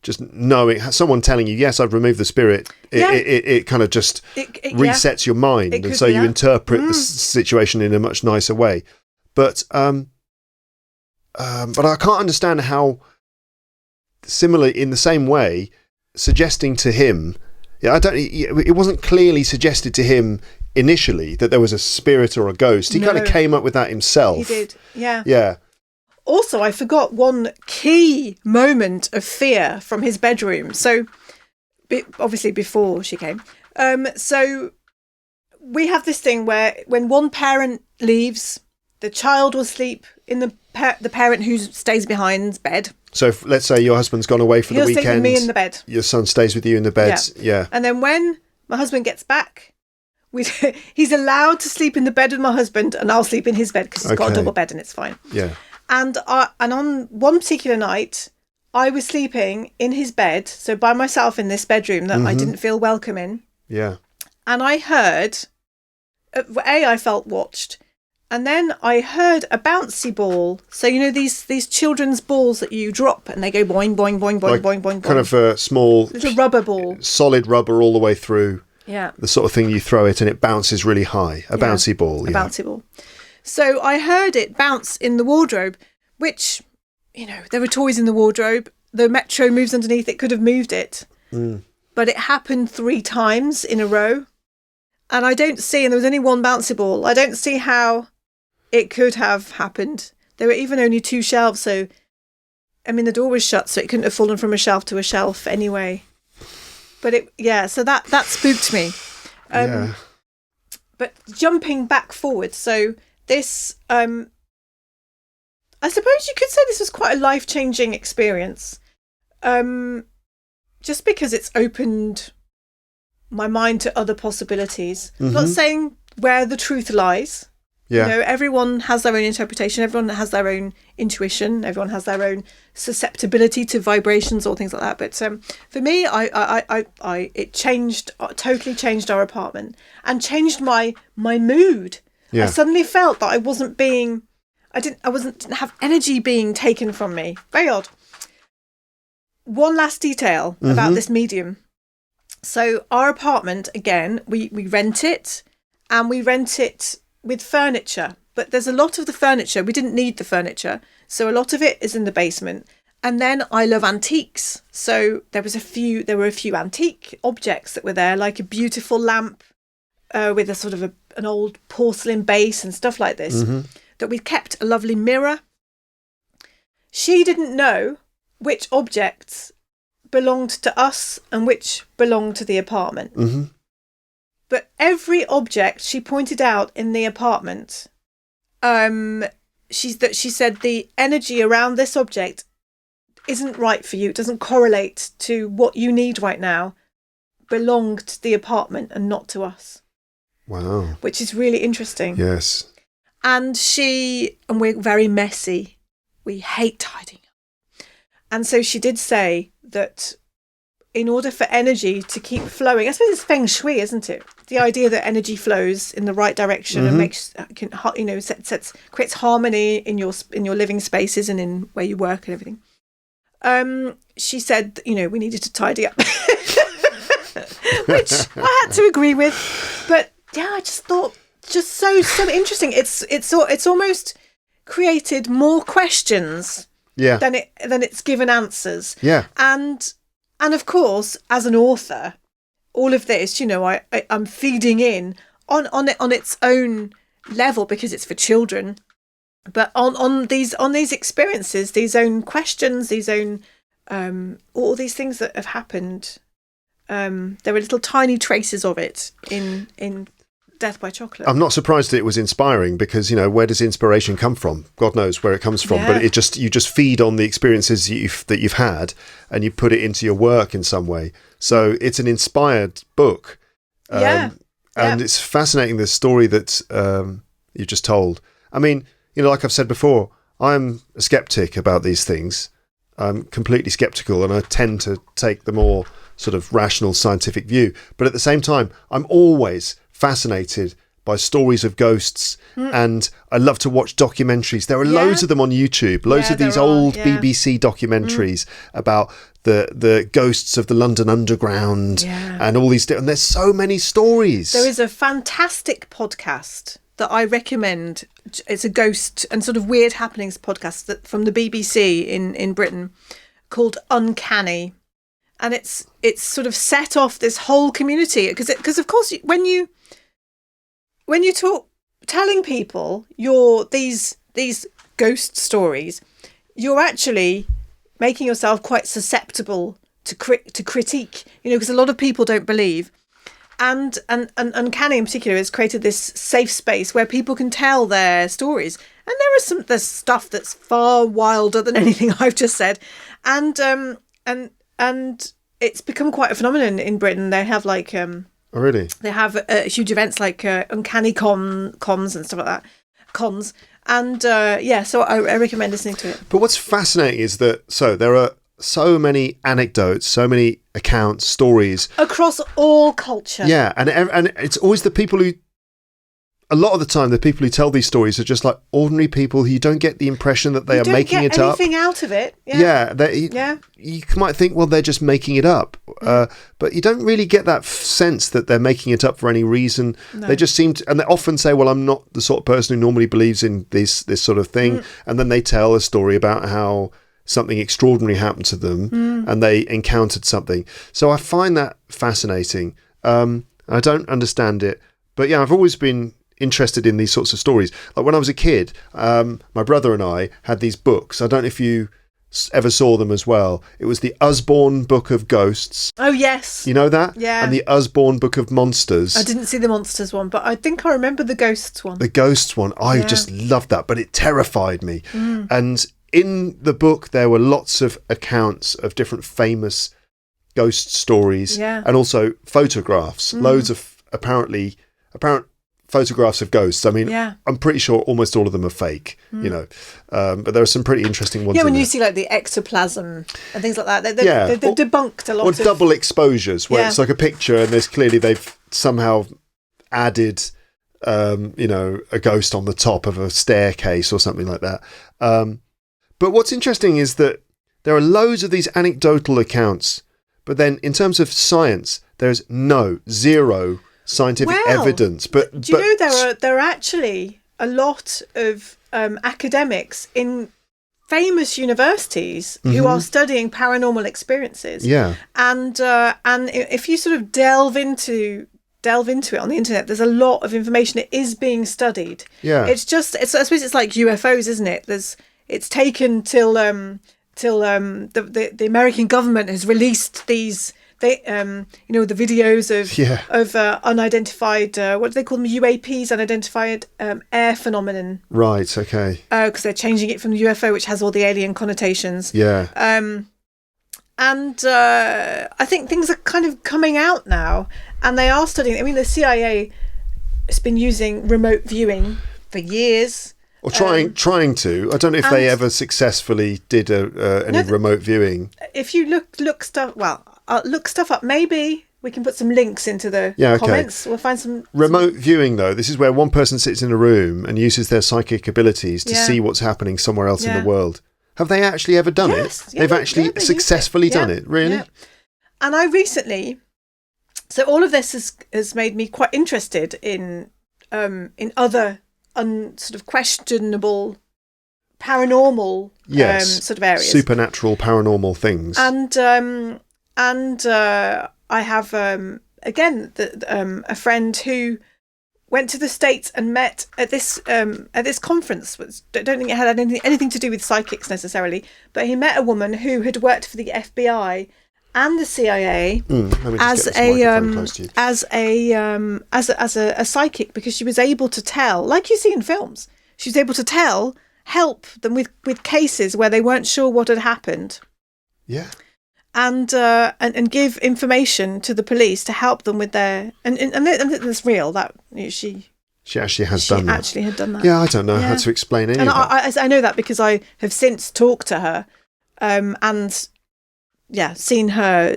just knowing someone telling you, "Yes, I've removed the spirit." It kind of just resets your mind, and so you interpret the situation in a much nicer way. But I can't understand how. Similarly, in the same way, suggesting to him, it wasn't clearly suggested to him initially that there was a spirit or a ghost. He kind of came up with that himself. He did, yeah. Yeah. Also, I forgot one key moment of fear from his bedroom. So, obviously before she came. So, we have this thing where when one parent leaves, the child will sleep in the parent who stays behind's bed. So let's say your husband's gone away for the weekend. He'll sleep with me in the bed. Your son stays with you in the bed. Yeah. And then when my husband gets back, he's allowed to sleep in the bed with my husband, and I'll sleep in his bed because he's got a double bed and it's fine. Yeah. And on one particular night, I was sleeping in his bed, so by myself in this bedroom that I didn't feel welcome in. Yeah. And I heard, I felt watched. And then I heard a bouncy ball. So, these children's balls that you drop and they go boing, boing, boing, boing, boing, boing, boing. Kind of a small... little rubber ball. Solid rubber all the way through. Yeah. The sort of thing you throw it and it bounces really high. A bouncy ball. A bouncy ball. So I heard it bounce in the wardrobe, which, there were toys in the wardrobe. The Metro moves underneath. It could have moved it. But it happened 3 times in a row. And I don't see, and there was only one bouncy ball, I don't see how it could have happened. There were even only 2 shelves, so, the door was shut, so it couldn't have fallen from a shelf to a shelf anyway. But so that spooked me. But jumping back forward, so this, I suppose you could say this was quite a life-changing experience. Just because it's opened my mind to other possibilities. I'm not saying where the truth lies. Yeah. Everyone has their own interpretation. Everyone has their own intuition. Everyone has their own susceptibility to vibrations or things like that. But for me, it totally changed our apartment and changed my mood. Yeah. I suddenly felt that I didn't have energy being taken from me. Very odd. One last detail about this medium. So our apartment, again, we rent it, and we rent it with furniture. But there's a lot of the furniture, we didn't need the furniture, so a lot of it is in the basement. And then I love antiques. So there were a few antique objects that were there, like a beautiful lamp with a sort of an old porcelain base and stuff like this, that we kept, a lovely mirror. She didn't know which objects belonged to us and which belonged to the apartment. But every object she pointed out in the apartment, she said the energy around this object isn't right for you. It doesn't correlate to what you need right now. Belonged to the apartment and not to us. Wow. Which is really interesting. Yes. And we're very messy. We hate tidying up. And so she did say that in order for energy to keep flowing, I suppose it's feng shui, isn't it? The idea that energy flows in the right direction and creates harmony in your living spaces and in where you work and everything. She said, we needed to tidy up, which I had to agree with. But yeah, I just thought so interesting. It's almost created more questions than it's given answers. Yeah. And of course, as an author, all of this, I'm feeding in on its own level because it's for children. But on these experiences, these own questions, these own all these things that have happened, there were little tiny traces of it in Death by Chocolate. I'm not surprised that it was inspiring because, where does inspiration come from? God knows where it comes from. Yeah. But you just feed on the experiences that you've had and you put it into your work in some way. So it's an inspired book. And it's fascinating, the story that you just told. I mean, like I've said before, I'm a skeptic about these things. I'm completely skeptical and I tend to take the more sort of rational scientific view. But at the same time, I'm always fascinated by stories of ghosts and I love to watch documentaries. There are loads of them on YouTube, loads of these old BBC documentaries about the ghosts of the London Underground and all these, and there's so many stories. There is a fantastic podcast that I recommend. It's a ghost and sort of weird happenings podcast from the BBC in Britain called Uncanny. And it's sort of set off this whole community because of course when you talk telling people these ghost stories, you're actually making yourself quite susceptible to critique, because a lot of people don't believe. And Uncanny in particular has created this safe space where people can tell their stories. And there's stuff that's far wilder than anything I've just said. And it's become quite a phenomenon in Britain. They have like oh, really? They have huge events like Uncanny Cons and stuff like that. Cons. And so I recommend listening to it. But what's fascinating is that there are so many anecdotes, so many accounts, stories across all culture. Yeah, and it's always the people who a lot of the time, the people who tell these stories are just like ordinary people who you don't get the impression that they are making it up. You don't get anything out of it. Yeah. You might think, well, they're just making it up. But you don't really get that sense that they're making it up for any reason. No. They just seem to, and they often say, well, I'm not the sort of person who normally believes in this sort of thing. And then they tell a story about how something extraordinary happened to them and they encountered something. So I find that fascinating. I don't understand it. But yeah, I've always been interested in these sorts of stories. Like when I was a kid, my brother and I had these books. I don't know if you ever saw them as well. It was the Usborne Book of Ghosts. Oh, yes. You know that? Yeah. And the Usborne Book of Monsters. I didn't see the Monsters one, but I think I remember the Ghosts one. The Ghosts one. I just loved that, but it terrified me. And in the book, there were lots of accounts of different famous ghost stories and also photographs. Loads of apparent photographs of ghosts. I mean, I'm pretty sure almost all of them are fake, you know, but there are some pretty interesting ones. Yeah, when you see like the ectoplasm and things like that, they've debunked a lot of... Or double exposures, where it's like a picture and there's clearly they've somehow added, you know, a ghost on the top of a staircase or something like that. But what's interesting is that there are loads of these anecdotal accounts, but then in terms of science, there's zero scientific evidence. But do you know there are actually a lot of academics in famous universities who are studying paranormal experiences. Yeah, and if you sort of delve into it on the internet, there's a lot of information. It is being studied. Yeah, I suppose it's like UFOs, isn't it? It's taken till the American government has released these. The videos of unidentified, what do they call them? UAPs, unidentified air phenomenon. Right. Okay. Because they're changing it from UFO, which has all the alien connotations. Yeah. I think things are kind of coming out now, and they are studying. I mean, the CIA has been using remote viewing for years. Or trying to. I don't know if they ever successfully did any remote viewing. If you look stuff up. Maybe we can put some links into the comments. We'll find some... Remote viewing, though, this is where one person sits in a room and uses their psychic abilities to see what's happening somewhere else in the world. Have they actually ever done it? They've actually successfully done it, really? Yeah. And I recently... So all of this has made me quite interested in other sort of questionable paranormal sort of areas. Supernatural paranormal things. And I have a friend who went to the States and met at this conference. I don't think it had anything to do with psychics necessarily, but he met a woman who had worked for the FBI and the CIA as a psychic, because she was able to tell, like you see in films, she was able to help them with cases where they weren't sure what had happened. Yeah. And give information to the police to help them with their and it's real that she actually has done that. Actually had done that. Yeah, I don't know how to explain any of that. I know that because I have since talked to her, and seen her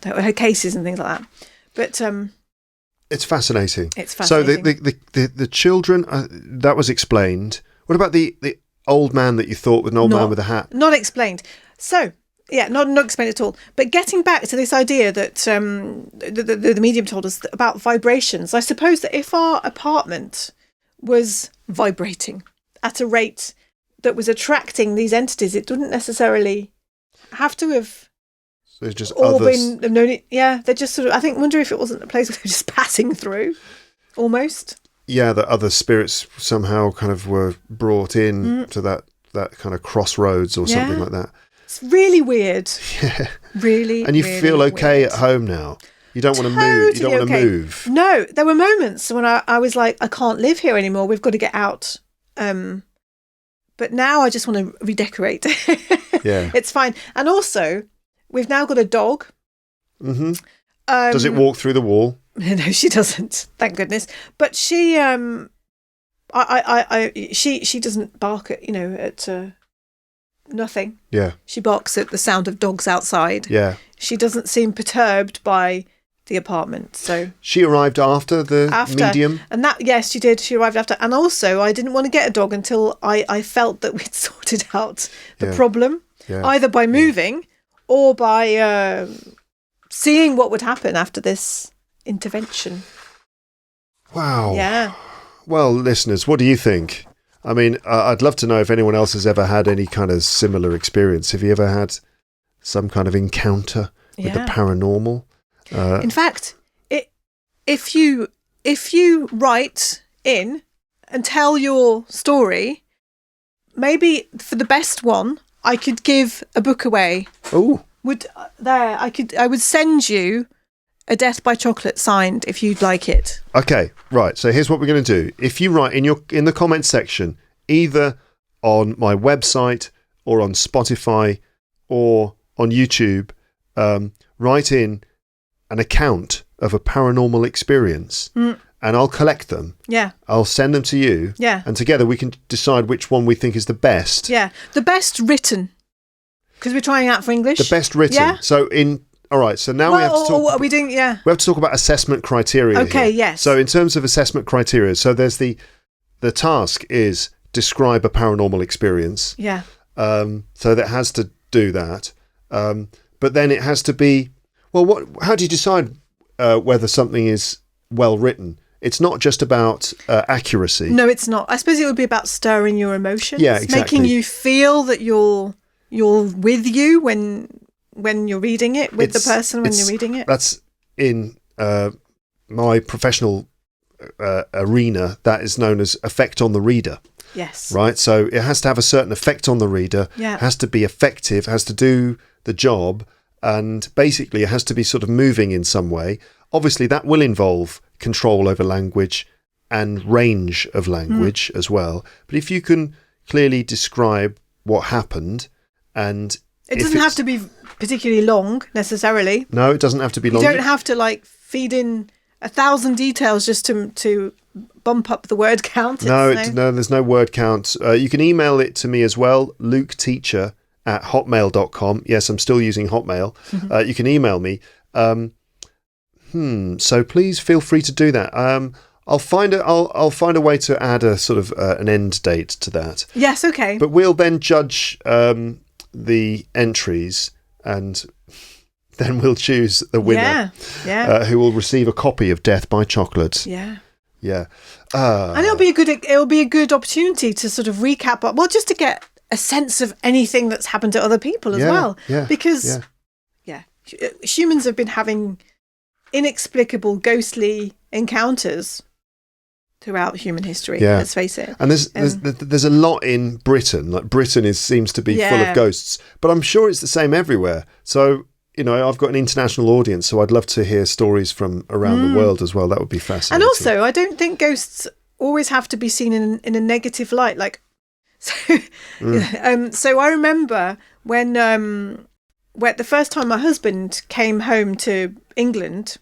her cases and things like that. But it's fascinating. So the children, that was explained. What about the old man that you thought was an old man with a hat? Not explained. So. Yeah, not explained at all. But getting back to this idea that the medium told us about vibrations, I suppose that if our apartment was vibrating at a rate that was attracting these entities, it wouldn't necessarily have to have. So it's just all others. They're just sort of. Wonder if it wasn't a place where they're just passing through, almost. Yeah, that other spirits somehow kind of were brought in to that kind of crossroads or something like that. It's really weird. Yeah. Really, and you really feel okay weird. At home now. You don't want to move. You don't want to move. No, there were moments when I was like, I can't live here anymore. We've got to get out. But now I just want to redecorate. Yeah. It's fine. And also, we've now got a dog. Mm-hmm. Does it walk through the wall? No, she doesn't. Thank goodness. But she, she doesn't bark at nothing. Yeah. She barks at the sound of dogs outside. Yeah. She doesn't seem perturbed by the apartment. So she arrived after the medium? And that, yes, she did. She arrived after. And also, I didn't want to get a dog until I felt that we'd sorted out the problem, either by moving or by seeing what would happen after this intervention. Wow. Yeah. Well, listeners, what do you think? I mean, I'd love to know if anyone else has ever had any kind of similar experience. Have you ever had some kind of encounter with the paranormal? In fact, if you write in and tell your story, maybe for the best one, I could give a book away. Oh, I would send you a Death by Chocolate signed if you'd like it. Okay, right. So here's what we're going to do. If you write in the comments section, either on my website or on Spotify or on YouTube, write in an account of a paranormal experience, and I'll collect them. Yeah. I'll send them to you. Yeah. And together we can decide which one we think is the best. Yeah. The best written. Because we're trying out for English. The best written. Yeah. So all right, so now we have to talk. What are we doing? Yeah. We have to talk about assessment criteria. Okay, here. yes. So in terms of assessment criteria, so there's the task is describe a paranormal experience. Yeah. So that has to do that. But then it has to be, well, how do you decide whether something is well written? It's not just about accuracy. No, it's not. I suppose it would be about stirring your emotions. Yeah, exactly. Making you feel that you're with you when you're reading it, with the person when you're reading it. That's in my professional arena, that is known as effect on the reader. Yes. Right? So it has to have a certain effect on the reader. Yeah. It has to be effective, has to do the job, and basically it has to be sort of moving in some way. Obviously, that will involve control over language and range of language as well. But if you can clearly describe what happened, and it doesn't have to be particularly long necessarily. No, it doesn't have to be long. You don't have to feed in 1,000 details just to bump up the word count. No, there's no word count. You can email it to me as well, luketeacher@hotmail.com. Yes, I'm still using Hotmail. You can email me. So please feel free to do that. I'll find a way to add a sort of an end date to that. Yes, okay. But we'll then judge the entries, and then we'll choose the winner. Yeah. Who will receive a copy of Death by Chocolate. Yeah. Yeah. And it'll be a good opportunity to sort of recap, just to get a sense of anything that's happened to other people as well. Yeah. Because humans have been having inexplicable ghostly encounters throughout human history. Yeah. Let's face it. And there's a lot in Britain. Like Britain seems to be full of ghosts, but I'm sure it's the same everywhere. So I've got an international audience, so I'd love to hear stories from around the world as well. That would be fascinating. And also, I don't think ghosts always have to be seen in a negative light. So I remember when the first time my husband came home to England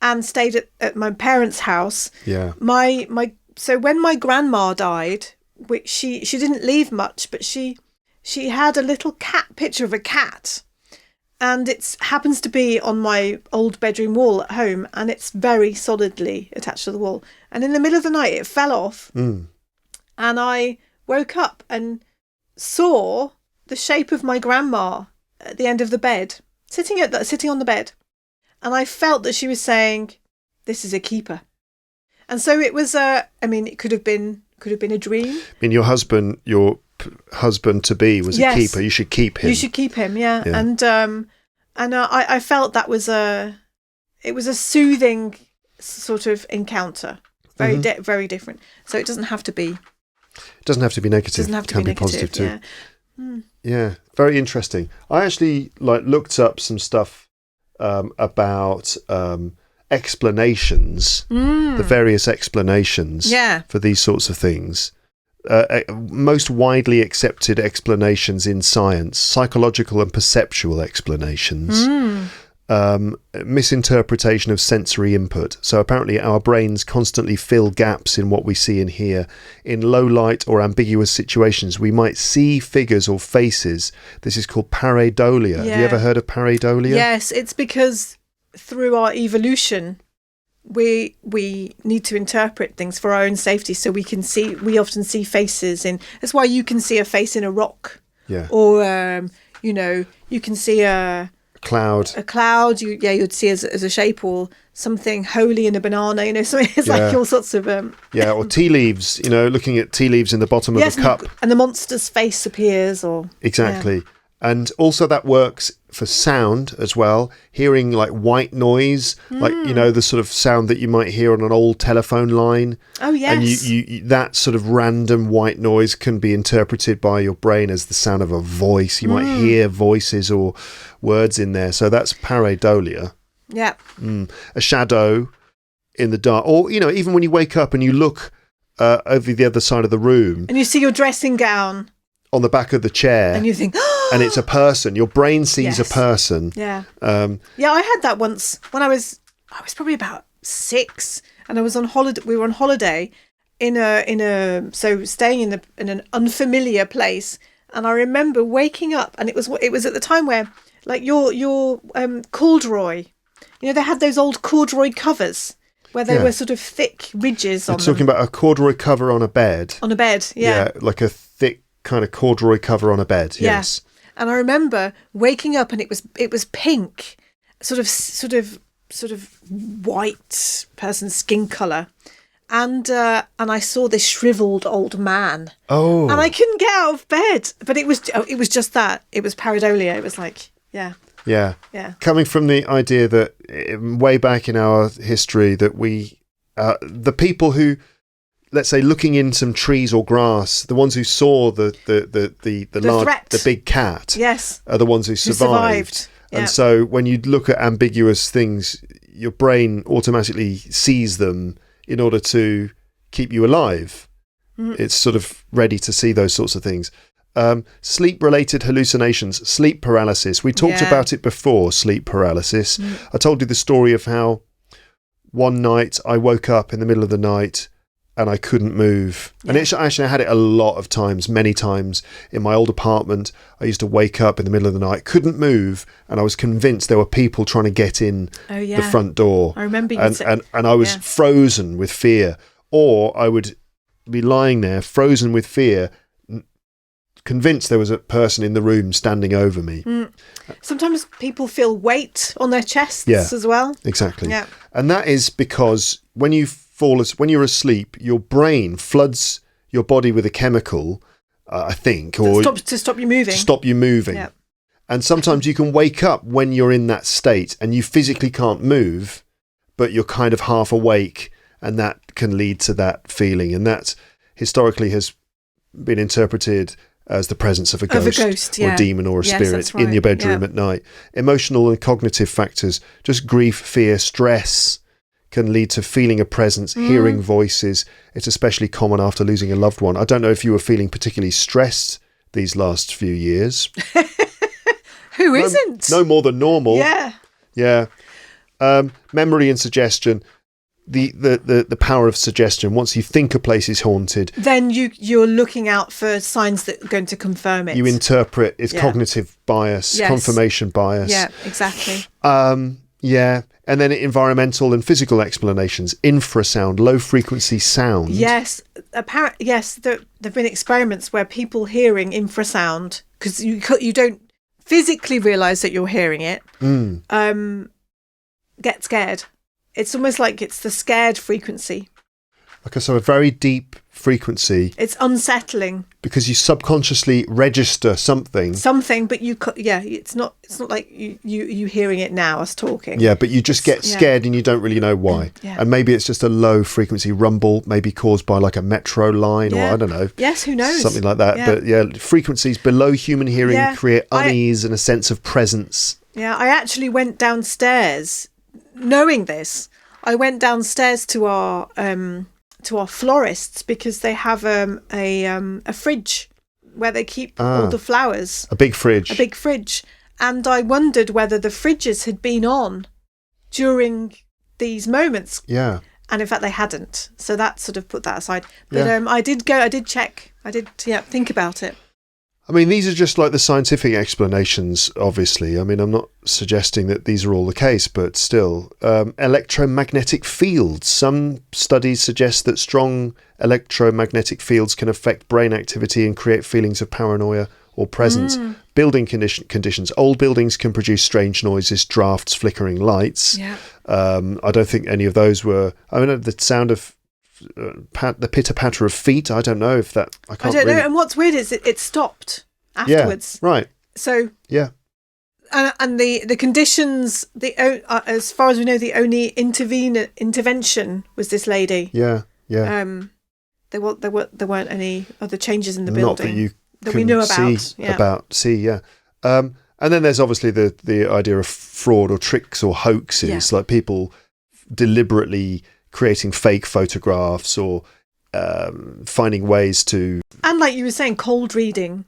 and stayed at my parents' house. Yeah. So when my grandma died, which she didn't leave much, but she had a little picture of a cat. And it happens to be on my old bedroom wall at home, and it's very solidly attached to the wall. And in the middle of the night, it fell off, and I woke up and saw the shape of my grandma at the end of the bed, sitting on the bed, and I felt that she was saying, "This is a keeper." And so it was. It could have been a dream. I mean, your husband to be was a keeper. You should keep him. You should keep him, yeah. And I felt that was a soothing sort of encounter, very different. So it doesn't have to be. It doesn't have to be negative. It doesn't have to be negative, positive too. Yeah. Yeah, very interesting. I actually looked up some stuff about explanations, the various explanations for these sorts of things. Most widely accepted explanations in science, psychological and perceptual explanations, misinterpretation of sensory input. So apparently our brains constantly fill gaps in what we see and hear. In low light or ambiguous situations, we might see figures or faces. This is called pareidolia. Yeah. Have you ever heard of pareidolia? Yes, it's because through our evolution, we need to interpret things for our own safety, so we often see faces that's why you can see a face in a rock. Yeah. Or you can see a cloud. You'd see as a shape, or something holy in a banana, so it's like all sorts of or tea leaves, looking at tea leaves in the bottom of a cup, and the monster's face appears, or exactly. And also that works for sound as well, hearing like white noise, like the sort of sound that you might hear on an old telephone line. Oh yes. And you that sort of random white noise can be interpreted by your brain as the sound of a voice. You might hear voices or words in there. So that's pareidolia. Yeah. A shadow in the dark, or even when you wake up and you look over the other side of the room and you see your dressing gown on the back of the chair, and you think, and it's a person. Your brain sees a person. Yeah. I had that once when I was probably about 6, and I was on holiday. We were on holiday staying in an unfamiliar place, and I remember waking up, and it was at the time where like your corduroy, they had those old corduroy covers where they were sort of thick ridges on them. You're talking about a corduroy cover on a bed. On a bed, yeah. Yeah, like a thick kind of corduroy cover on a bed. Yes. And I remember waking up, and it was pink, sort of white person's skin colour, and I saw this shriveled old man. Oh. And I couldn't get out of bed, but it was just that. It was pareidolia. It was like, yeah. Yeah. Coming from the idea that way back in our history that the people who, let's say, looking in some trees or grass, the ones who saw the big cat, yes, are the ones who survived. Yeah. And so when you look at ambiguous things, your brain automatically sees them in order to keep you alive. It's sort of ready to see those sorts of things. Sleep-related hallucinations, sleep paralysis. We talked about it before, sleep paralysis. I told you the story of how one night I woke up in the middle of the night and I couldn't move. Yeah. And I had it a lot of times, many times. In my old apartment, I used to wake up in the middle of the night, couldn't move, and I was convinced there were people trying to get in the front door. I remember you and I was frozen with fear. Or I would be lying there, frozen with fear, convinced there was a person in the room standing over me. Sometimes people feel weight on their chests as well. Exactly. Yeah. And that is because when you're asleep, your brain floods your body with a chemical, I think, or to stop you moving. To stop you moving. Yeah. And sometimes you can wake up when you're in that state and you physically can't move, but you're kind of half awake, and that can lead to that feeling. And that historically has been interpreted as the presence of a ghost, or a demon or a spirit in your bedroom at night. Emotional and cognitive factors, just grief, fear, stress, can lead to feeling a presence, hearing voices. It's especially common after losing a loved one. I don't know if you were feeling particularly stressed these last few years. Who isn't? No more than normal. Yeah. Yeah. Memory and suggestion. The power of suggestion. Once you think a place is haunted, then you're looking out for signs that are going to confirm it. You interpret it's cognitive bias, confirmation bias. Yeah, exactly. And then environmental and physical explanations, infrasound, low frequency sound. Yes, there've been experiments where people hearing infrasound, because you don't physically realise that you're hearing it, get scared. It's almost like it's the scared frequency. Okay, so a very deep frequency. It's unsettling because you subconsciously register something, but it's not like you hearing it now, us talking. Yeah, but you just get scared and you don't really know why. And maybe it's just a low frequency rumble, maybe caused by like a metro line or I don't know. Yes, who knows? Something like that. But frequencies below human hearing create unease and a sense of presence. Yeah, I actually went downstairs knowing this. I went downstairs to our florists because they have a fridge where they keep all the flowers. A big fridge. And I wondered whether the fridges had been on during these moments. Yeah. And in fact, they hadn't. So that sort of put that aside. But I did check. I did think about it. I mean, these are just like the scientific explanations, obviously. I mean, I'm not suggesting that these are all the case, but still. Electromagnetic fields. Some studies suggest that strong electromagnetic fields can affect brain activity and create feelings of paranoia or presence. Building conditions. Old buildings can produce strange noises, drafts, flickering lights. Yeah. I don't think any of those were... I mean, the sound of... the pitter-patter of feet, I don't know if that... I don't know, and what's weird is it stopped afterwards. Yeah, right. So... Yeah. And the conditions, as far as we know, the only intervention was this lady. Yeah, yeah. There weren't any other changes in the building. Not that you that we know about. Yeah. And then there's obviously the idea of fraud or tricks or hoaxes, like people deliberately creating fake photographs or finding ways to... And like you were saying, cold reading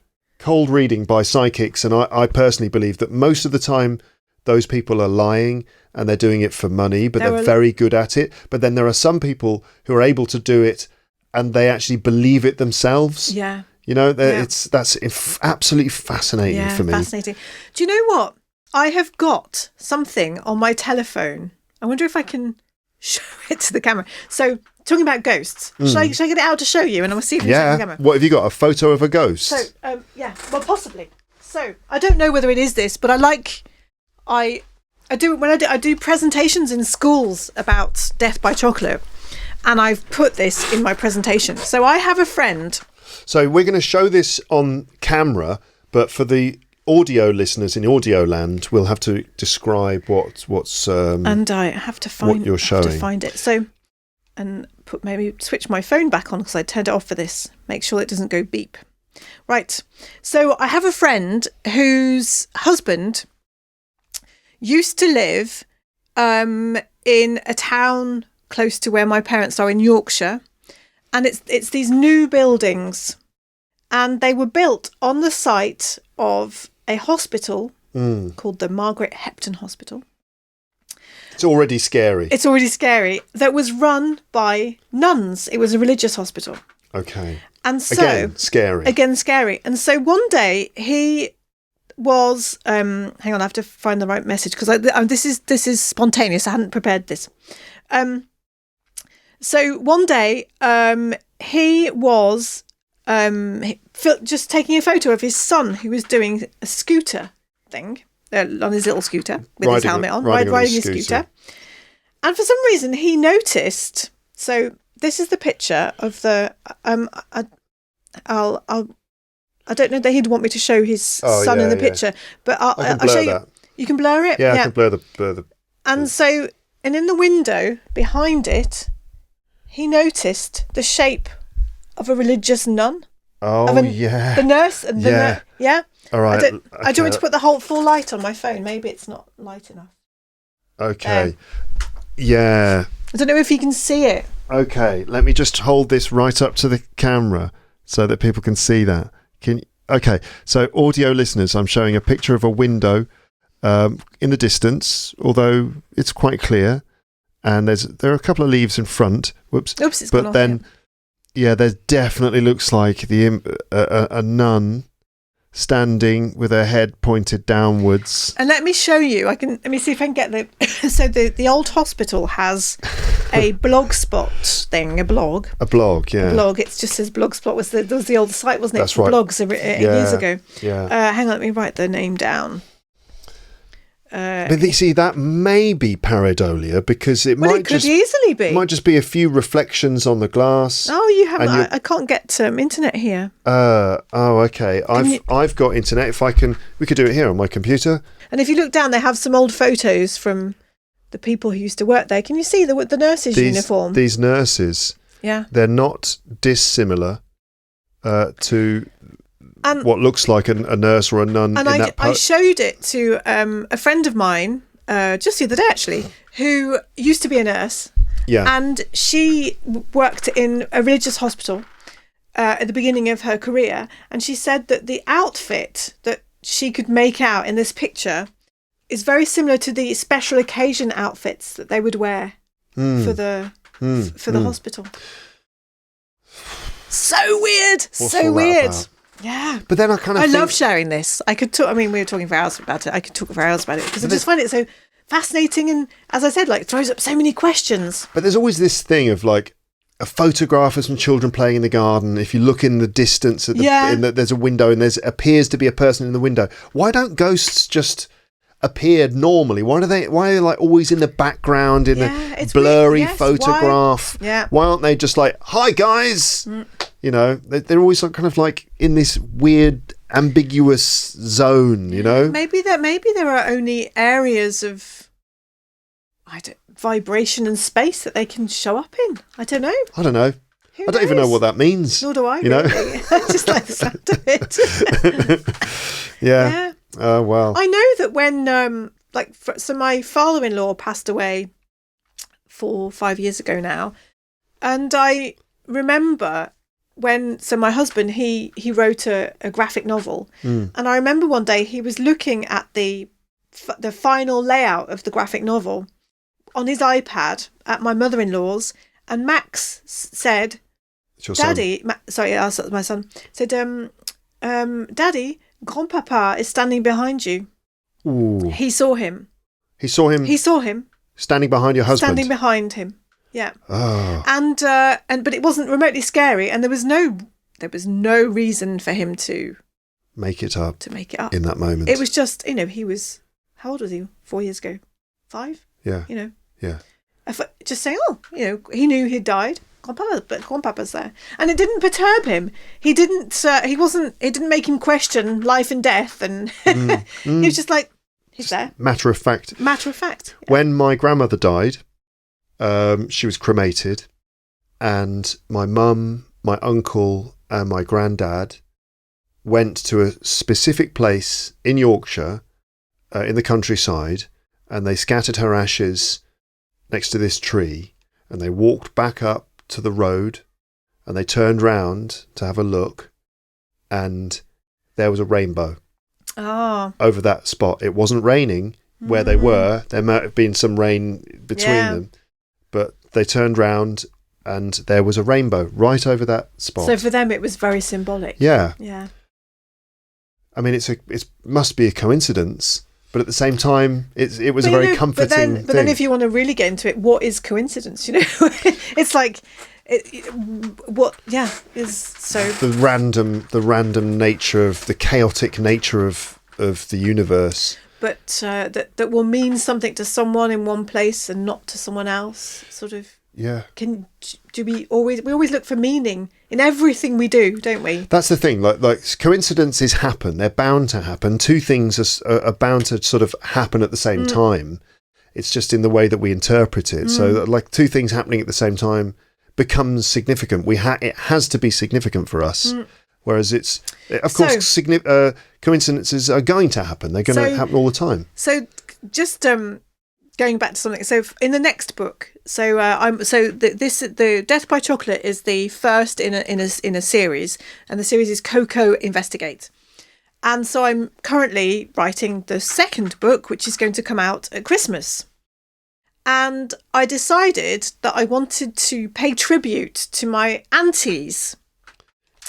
by psychics. And I personally believe that most of the time those people are lying and they're doing it for money, but they're very good at it. But then there are some people who are able to do it and they actually believe it themselves. Yeah. You know, that's absolutely fascinating for me. Fascinating. Do you know what? I have got something on my telephone. I wonder if I can show it to the camera. So, talking about ghosts, should I get it out to show you? And I will see if it's on the camera. What have you got? A photo of a ghost? So, well, possibly. So, I don't know whether it is this, but I do presentations in schools about death by chocolate, and I've put this in my presentation. So, I have a friend. So we're going to show this on camera, but for the audio listeners in audio land, we'll have to describe what's and I have to find what you're showing. Have to find it. So, and maybe switch my phone back on because I turned it off for this. Make sure it doesn't go beep. Right. So I have a friend whose husband used to live in a town close to where my parents are in Yorkshire. And it's these new buildings, and they were built on the site of a hospital called the Margaret Hepton Hospital. It's already scary. That was run by nuns. It was a religious hospital. Okay. And so Again, scary. And so one day he was hang on, I have to find the right message because this is spontaneous. I hadn't prepared this. So one day, he was just taking a photo of his son who was doing a scooter thing on his little scooter with his helmet on, riding his scooter. And for some reason, he noticed. So this is the picture of the. I don't know that he'd want me to show his son in the picture, but I'll show you. That. You can blur it. Yeah, I can blur the. And so, and in the window behind it. He noticed the shape of a religious nun. Oh, the nurse and the nurse. Yeah. All right. I don't want me to put the whole full light on my phone. Maybe it's not light enough. Okay. Yeah. I don't know if you can see it. Okay. Let me just hold this right up to the camera so that people can see that. Okay. So, audio listeners, I'm showing a picture of a window in the distance, although it's quite clear. And there are a couple of leaves in front. Whoops! It's but gone then, off, there definitely looks like a nun standing with her head pointed downwards. And let me show you. Let me see if I can get the. So the old hospital has a blogspot thing. A blog. A blog. Yeah. A blog. It just says blogspot was the old site, wasn't it? That's right. Blogs years ago. Yeah. Hang on. Let me write the name down. But see, that may be pareidolia because it might easily be. It might just be a few reflections on the glass. Oh, you have. I can't get internet here. Okay. I've got internet. If I can, we could do it here on my computer. And if you look down, they have some old photos from the people who used to work there. Can you see the nurses' uniform? These nurses. Yeah. They're not dissimilar to. And what looks like a nurse or a nun. And I showed it to a friend of mine just the other day, actually, who used to be a nurse. Yeah. And she worked in a religious hospital at the beginning of her career. And she said that the outfit that she could make out in this picture is very similar to the special occasion outfits that they would wear for the hospital. So weird. What's so weird. Yeah. But then I love sharing this. I could talk. I mean, we were talking for hours about it. I could talk for hours about it because I just find it so fascinating. And as I said, like, throws up so many questions. But there's always this thing of like a photograph of some children playing in the garden. If you look in the distance, there's a window and appears to be a person in the window. Why don't ghosts just appear normally? Why are they like always in the background in a blurry photograph? Why aren't they just like, hi guys? You know, they're always like, kind of like in this weird ambiguous zone, you know? Maybe there are only areas of vibration and space that they can show up in. I don't know. I don't even know what that means. Nor do I, you really. I just like the sound of it. Yeah. Oh, well. I know that when, so my father-in-law passed away 4 or 5 years ago now. And I remember so my husband, he wrote a graphic novel. And I remember one day he was looking at the final layout of the graphic novel on his iPad at my mother-in-law's. And Max said, Daddy, my son, said, Daddy, Grandpapa is standing behind you. Ooh. He saw him. He saw him standing behind your husband. Standing behind him. Yeah. Oh. And but it wasn't remotely scary, and there was no reason for him to make it up. In that moment. It was just, he was, how old was he? 4 years ago? 5? Yeah. Yeah. Just saying, he knew he'd died. Grandpapa's there, and it didn't perturb him. He didn't. It didn't make him question life and death, and he was just like, he's there. Matter of fact. Yeah. When my grandmother died, she was cremated, and my mum, my uncle, and my granddad went to a specific place in Yorkshire, in the countryside, and they scattered her ashes next to this tree, and they walked back up to the road, and they turned round to have a look, and there was a rainbow over that spot. It wasn't raining where they were. There might have been some rain between them, but they turned round and there was a rainbow right over that spot. So for them it was very symbolic. Yeah. I mean, it must be a coincidence, but at the same time, it was a very comforting thing. But then if you want to really get into it, what is coincidence? It's like, is so... The random nature of, the chaotic nature of the universe. But that will mean something to someone in one place and not to someone else, sort of. Yeah. We always look for meaning in everything we do, don't we? That's the thing. Like coincidences happen. They're bound to happen. Two things are bound to sort of happen at the same time. It's just in the way that we interpret it. So like two things happening at the same time becomes significant. It has to be significant for us. Whereas coincidences are going to happen. They're going to happen all the time. So just going back to something. So in the next book, the Death by Chocolate is the first in a series, and the series is Coco Investigate. And so I'm currently writing the second book, which is going to come out at Christmas. And I decided that I wanted to pay tribute to my aunties.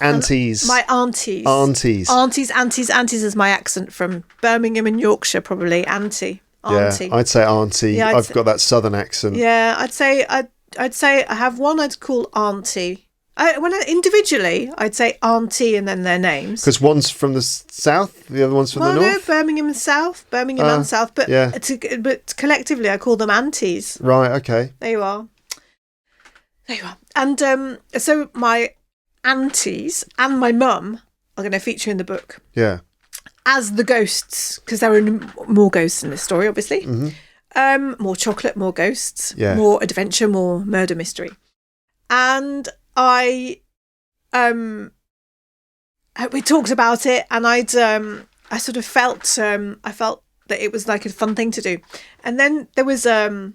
My aunties. Aunties is my accent from Birmingham in Yorkshire, probably. Auntie. Yeah, I'd say auntie. Yeah, I've got that southern accent. Yeah, I'd say I have one I'd call auntie. Individually, I'd say auntie and then their names. Because one's from the south, the other one's from the north? No, Birmingham and South. But, but collectively, I call them aunties. Right, okay. There you are. And so my aunties and my mum are going to feature in the book. Yeah. As the ghosts, because there are more ghosts in this story, obviously. Mm-hmm. More chocolate, more ghosts, yeah. More adventure, more murder mystery. And we talked about it, and I sort of felt that it was like a fun thing to do. And then there was so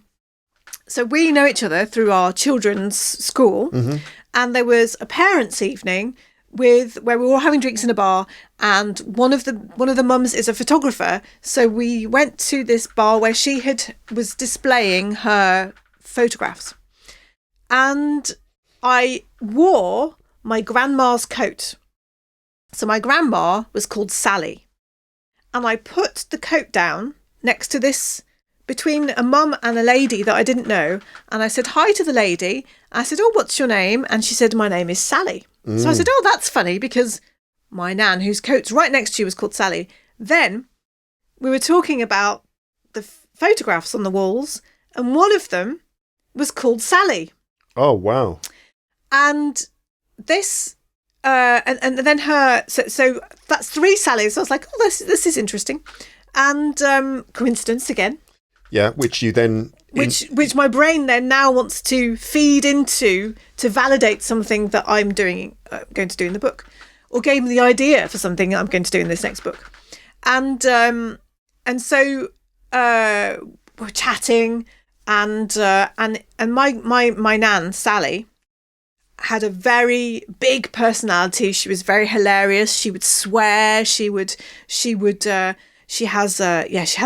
we know each other through our children's school, and there was a parents' evening where we were all having drinks in a bar, and one of the mums is a photographer, so we went to this bar where she was displaying her photographs, and I wore my grandma's coat, So my grandma was called Sally. And I put the coat down next to this, between a mum and a lady that I didn't know. And I said hi to the lady. I said, oh, what's your name? And she said, my name is Sally. So I said, oh, that's funny because my nan, whose coat's right next to you, was called Sally. Then we were talking about the photographs on the walls, and one of them was called Sally. Oh, wow. And this... and then her, so that's 3 Sallys. So I was like, oh, this is interesting, and coincidence again. Yeah, which you then, which my brain then now wants to feed into to validate something that I'm going to do in the book, or gave me the idea for something I'm going to do in this next book, and so we're chatting, and my nan Sally had a very big personality. She was very hilarious. She would swear. She has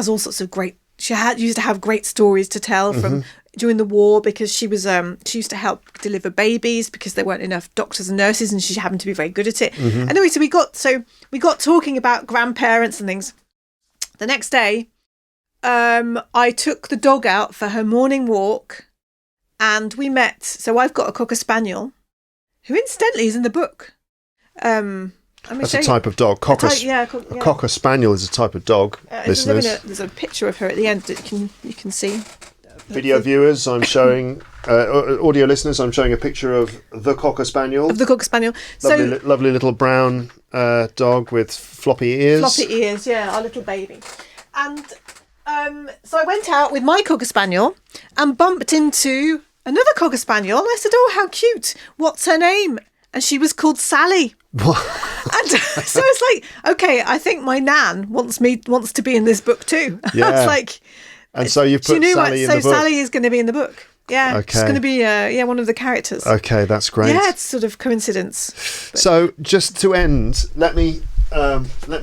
all sorts of great. She used to have great stories to tell from during the war, because she used to help deliver babies because there weren't enough doctors and nurses, and she happened to be very good at it. Anyway, so we got talking about grandparents and things. The next day, I took the dog out for her morning walk, and we met. So I've got a Cocker Spaniel, who incidentally is in the book. That's a type of dog. A Cocker Spaniel is a type of dog, listeners. There's a picture of her at the end that you can see. Video viewers, I'm showing, audio listeners, I'm showing a picture of the Cocker Spaniel. Of the Cocker Spaniel. Lovely little brown dog with floppy ears. Floppy ears, yeah, our little baby. And so I went out with my Cocker Spaniel and bumped into another Cocker Spaniel, and I said, oh, how cute. What's her name? And she was called Sally. What? And so it's like, okay, I think my nan wants to be in this book too. Yeah. I was like, and so you've put Sally in the book. So Sally is going to be in the book. Yeah, okay. She's going to be one of the characters. Okay, that's great. Yeah, it's sort of coincidence. But... So just to end, let me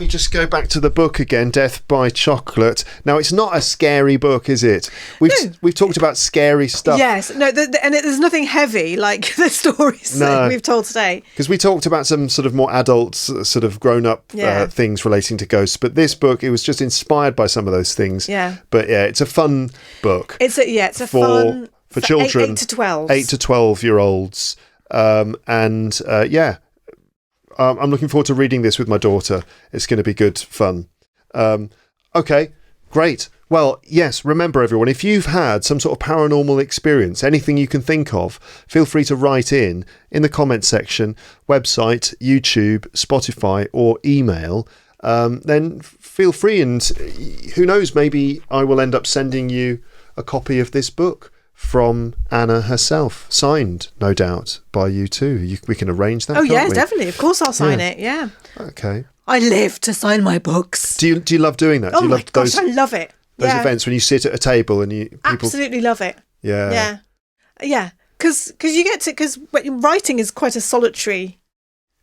just go back to the book again, Death by Chocolate. Now, it's not a scary book, is it? We've talked about scary stuff. Yes, no, and there's nothing heavy like the stories that we've told today. Because we talked about some sort of more adult, sort of grown-up things relating to ghosts. But this book, it was just inspired by some of those things. Yeah. But yeah, it's a fun book. It's a fun... For children, 8 to 12. 8 to 12-year-olds. I'm looking forward to reading this with my daughter. It's going to be good fun. Okay, great. Well, yes, remember everyone, if you've had some sort of paranormal experience, anything you can think of, feel free to write in the comments section, website, YouTube, Spotify, or email. Then feel free, and who knows, maybe I will end up sending you a copy of this book from Anna herself, signed, no doubt, by you too. We can arrange that. Oh yes, definitely. Of course, I'll sign it. Yeah. Okay. I live to sign my books. Do you love doing that? Oh my gosh, I love it. Those events when you sit at a table and people absolutely love it. Yeah. Yeah. Because you get to, because writing is quite a solitary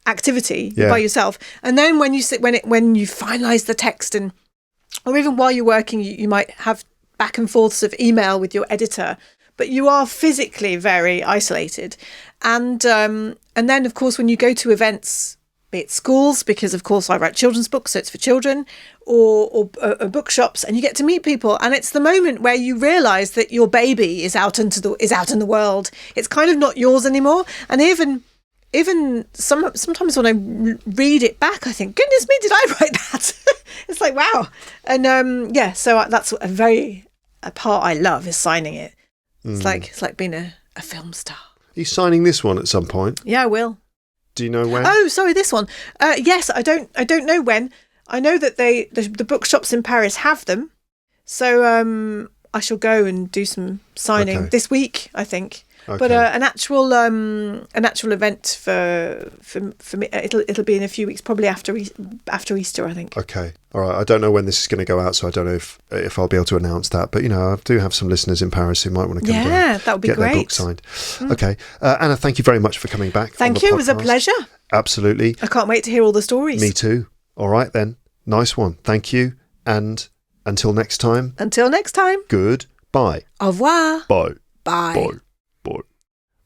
activity by yourself, and then when you sit when you finalise the text, and or even while you're working, you might have back and forths of email with your editor. But you are physically very isolated. And then, of course, when you go to events, be it schools, because, of course, I write children's books, so it's for children, or bookshops, and you get to meet people. And it's the moment where you realise that your baby is out in the world. It's kind of not yours anymore. And even sometimes when I read it back, I think, goodness me, did I write that? It's like, wow. And so that's a part I love, is signing it. It's like being a film star. Are you signing this one at some point? Yeah, I will. Do you know when? Oh, sorry, this one. Yes, I don't know when. I know that the bookshops in Paris have them, so I shall go and do some signing this week, I think. Okay. But an actual event for me, it'll be in a few weeks, probably after Easter, I think. Okay, all right. I don't know when this is going to go out, so I don't know if I'll be able to announce that. But I do have some listeners in Paris who might want to come down. Yeah, that would be great. Get their book signed. Okay, Anna, thank you very much for coming back. Thank you. It was a pleasure. Absolutely. I can't wait to hear all the stories. Me too. All right then. Nice one. Thank you. And until next time. Until next time. Goodbye. Au revoir. Bye. Bye. Bye.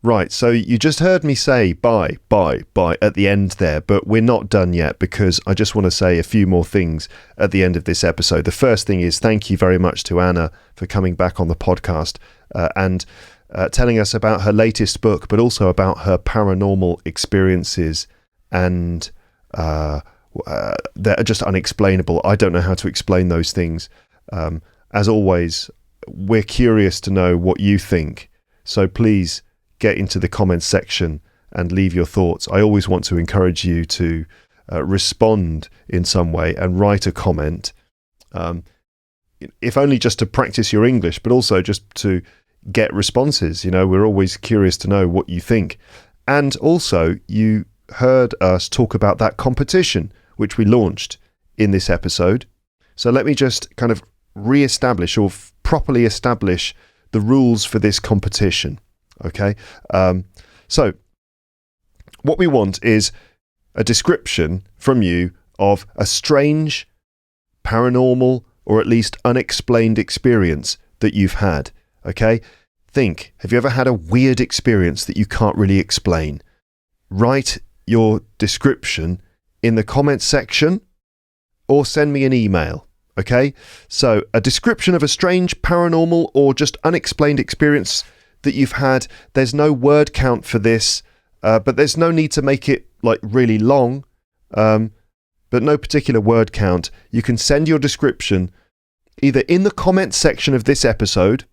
Right, so you just heard me say bye at the end there, but we're not done yet because I just want to say a few more things at the end of this episode. The first thing is thank you very much to Anna for coming back on the podcast and telling us about her latest book, but also about her paranormal experiences, and they're just unexplainable. I don't know how to explain those things. As always, we're curious to know what you think, so please get into the comments section and leave your thoughts. I always want to encourage you to respond in some way and write a comment, if only just to practice your English, but also just to get responses. We're always curious to know what you think. And also, you heard us talk about that competition which we launched in this episode. So let me just kind of re-establish or properly establish the rules for this competition. Okay, so what we want is a description from you of a strange, paranormal, or at least unexplained experience that you've had. Okay, have you ever had a weird experience that you can't really explain? Write your description in the comments section or send me an email. Okay, so a description of a strange, paranormal, or just unexplained experience that you've had. There's no word count for this, but there's no need to make it like really long, but no particular word count. You can send your description either in the comments section of this episode,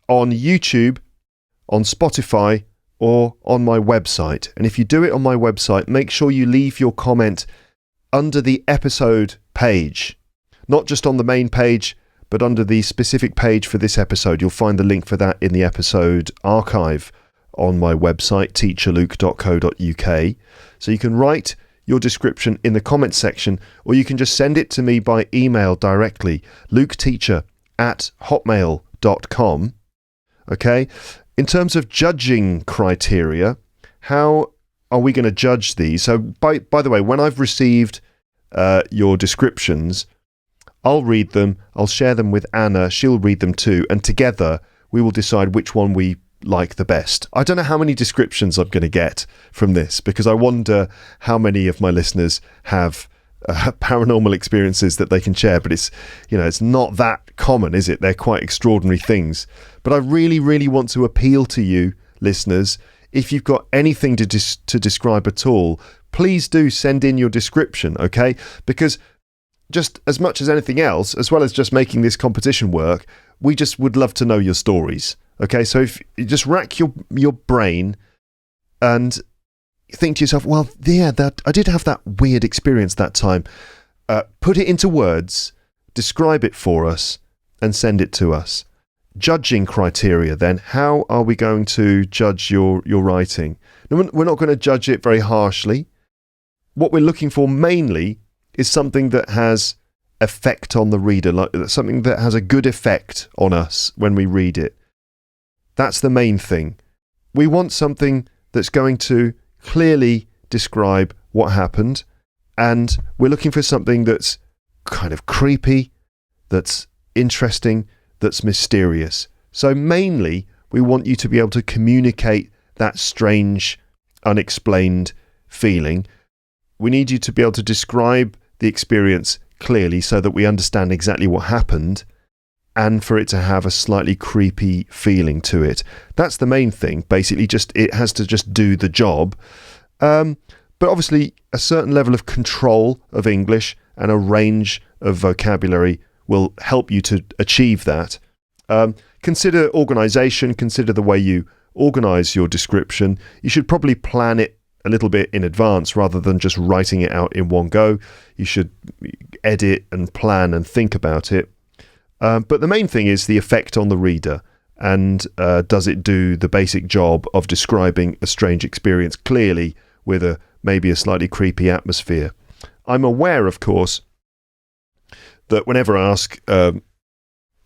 on YouTube, on Spotify, or on my website. And if you do it on my website, make sure you leave your comment under the episode page, not just on the main page, but under the specific page for this episode. You'll find the link for that in the episode archive on my website, teacherluke.co.uk. So you can write your description in the comments section, or you can just send it to me by email directly, luketeacher@hotmail.com. Okay? In terms of judging criteria, how are we going to judge these? So by the way, when I've received your descriptions, I'll read them, I'll share them with Anna, she'll read them too, and together we will decide which one we like the best. I don't know how many descriptions I'm going to get from this, because I wonder how many of my listeners have paranormal experiences that they can share, but it's not that common, is it? They're quite extraordinary things. But I really, really want to appeal to you, listeners. If you've got anything to describe at all, please do send in your description, okay? Because just as much as anything else, as well as just making this competition work, we just would love to know your stories. Okay, so if you just rack your brain and think to yourself, well, yeah, that I did have that weird experience that time. Put it into words, describe it for us, and send it to us. Judging criteria then, how are we going to judge your writing? Now, we're not going to judge it very harshly. What we're looking for mainly is something that has effect on the reader, like something that has a good effect on us when we read it. That's the main thing. We want something that's going to clearly describe what happened, and we're looking for something that's kind of creepy, that's interesting, that's mysterious. So mainly, we want you to be able to communicate that strange, unexplained feeling. We need you to be able to describe the experience clearly so that we understand exactly what happened, and for it to have a slightly creepy feeling to it. That's the main thing. Basically, it has to just do the job. But obviously, a certain level of control of English and a range of vocabulary will help you to achieve that. Consider organisation, consider the way you organise your description. You should probably plan it a little bit in advance rather than just writing it out in one go. You should edit and plan and think about it. But the main thing is the effect on the reader, and does it do the basic job of describing a strange experience clearly with maybe a slightly creepy atmosphere. I'm aware, of course, that whenever I ask my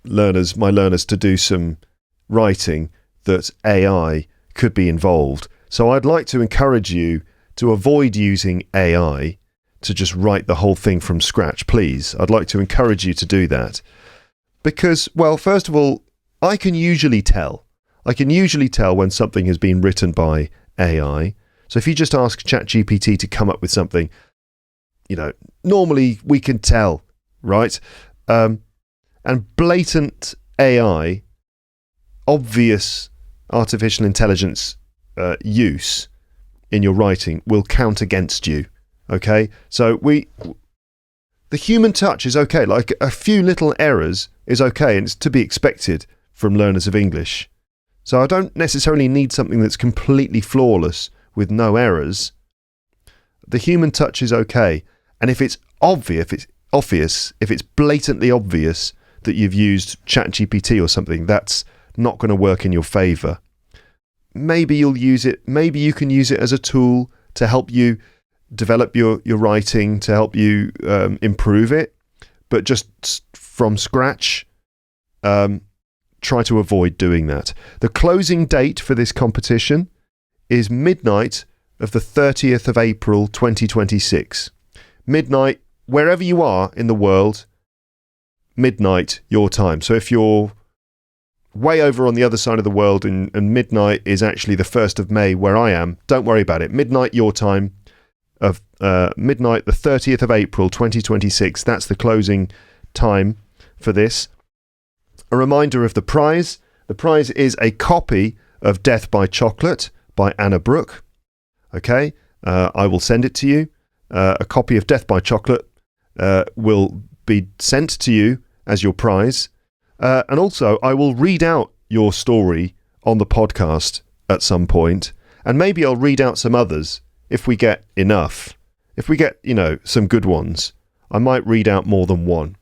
learners to do some writing, that AI could be involved. So I'd like to encourage you to avoid using AI to just write the whole thing from scratch, please. I'd like to encourage you to do that. Because, well, first of all, I can usually tell. I can usually tell when something has been written by AI. So if you just ask ChatGPT to come up with something, normally we can tell, right? And blatant AI, obvious artificial intelligence use in your writing will count against you. Okay, so the human touch is okay. Like a few little errors is okay, and it's to be expected from learners of English. So I don't necessarily need something that's completely flawless with no errors. The human touch is okay, and if it's obvious, if it's blatantly obvious that you've used ChatGPT or something, that's not going to work in your favour. Maybe you'll use it. Maybe you can use it as a tool to help you develop your writing, to help you improve it. But just from scratch, try to avoid doing that. The closing date for this competition is midnight of the 30th of April 2026. Midnight, wherever you are in the world, midnight your time. So if you're way over on the other side of the world and midnight is actually the 1st of May where I am, don't worry about it. Midnight your time of midnight the 30th of April 2026. That's the closing time for this. A reminder of the prize. The prize is a copy of Death by Chocolate by Anna Brooke. Okay, I will send it to you. A copy of Death by Chocolate will be sent to you as your prize. And also, I will read out your story on the podcast at some point, and maybe I'll read out some others if we get enough. If we get, some good ones, I might read out more than one.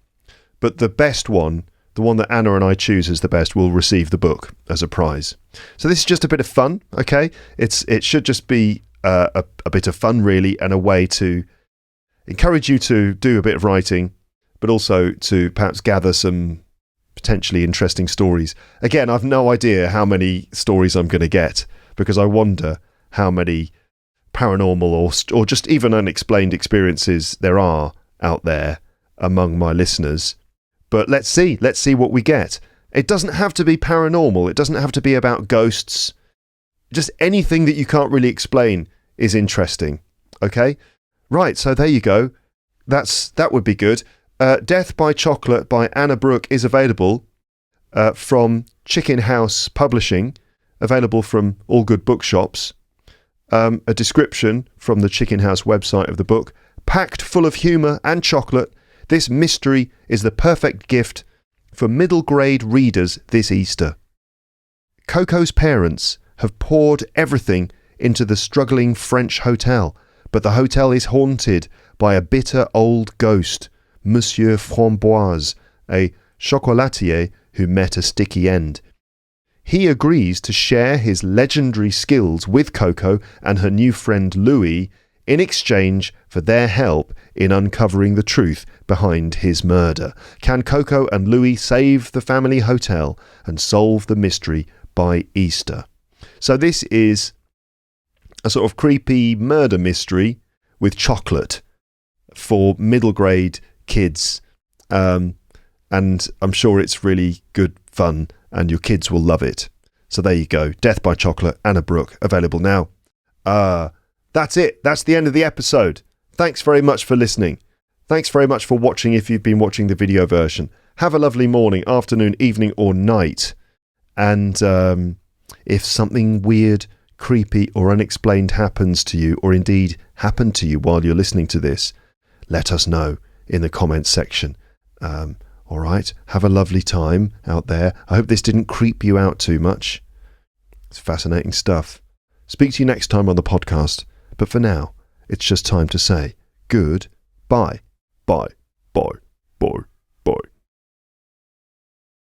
But the best one, the one that Anna and I choose as the best, will receive the book as a prize. So this is just a bit of fun, okay? It should just be a bit of fun, really, and a way to encourage you to do a bit of writing, but also to perhaps gather some potentially interesting stories. Again, I've no idea how many stories I'm going to get, because I wonder how many paranormal or just even unexplained experiences there are out there among my listeners. But let's see what we get. It doesn't have to be paranormal. It doesn't have to be about ghosts. Just anything that you can't really explain is interesting. Okay? Right, so there you go. That would be good. Death by Chocolate by Anna Brooke is available from Chicken House Publishing, available from all good bookshops. A description from the Chicken House website of the book. Packed full of humour and chocolate, this mystery is the perfect gift for middle grade readers this Easter. Coco's parents have poured everything into the struggling French hotel, but the hotel is haunted by a bitter old ghost, Monsieur Framboise, a chocolatier who met a sticky end. He agrees to share his legendary skills with Coco and her new friend Louis in exchange for their help in uncovering the truth behind his murder. Can Coco and Louis save the family hotel and solve the mystery by Easter? So this is a sort of creepy murder mystery with chocolate for middle grade kids. And I'm sure it's really good fun and your kids will love it. So there you go. Death by Chocolate, Anna Brooke, available now. That's it. That's the end of the episode. Thanks very much for listening. Thanks very much for watching if you've been watching the video version. Have a lovely morning, afternoon, evening or night. And if something weird, creepy or unexplained happens to you, or indeed happened to you while you're listening to this, let us know in the comments section. All right, have a lovely time out there. I hope this didn't creep you out too much. It's fascinating stuff. Speak to you next time on the podcast. But for now, it's just time to say goodbye. Bye. Bye. Bye.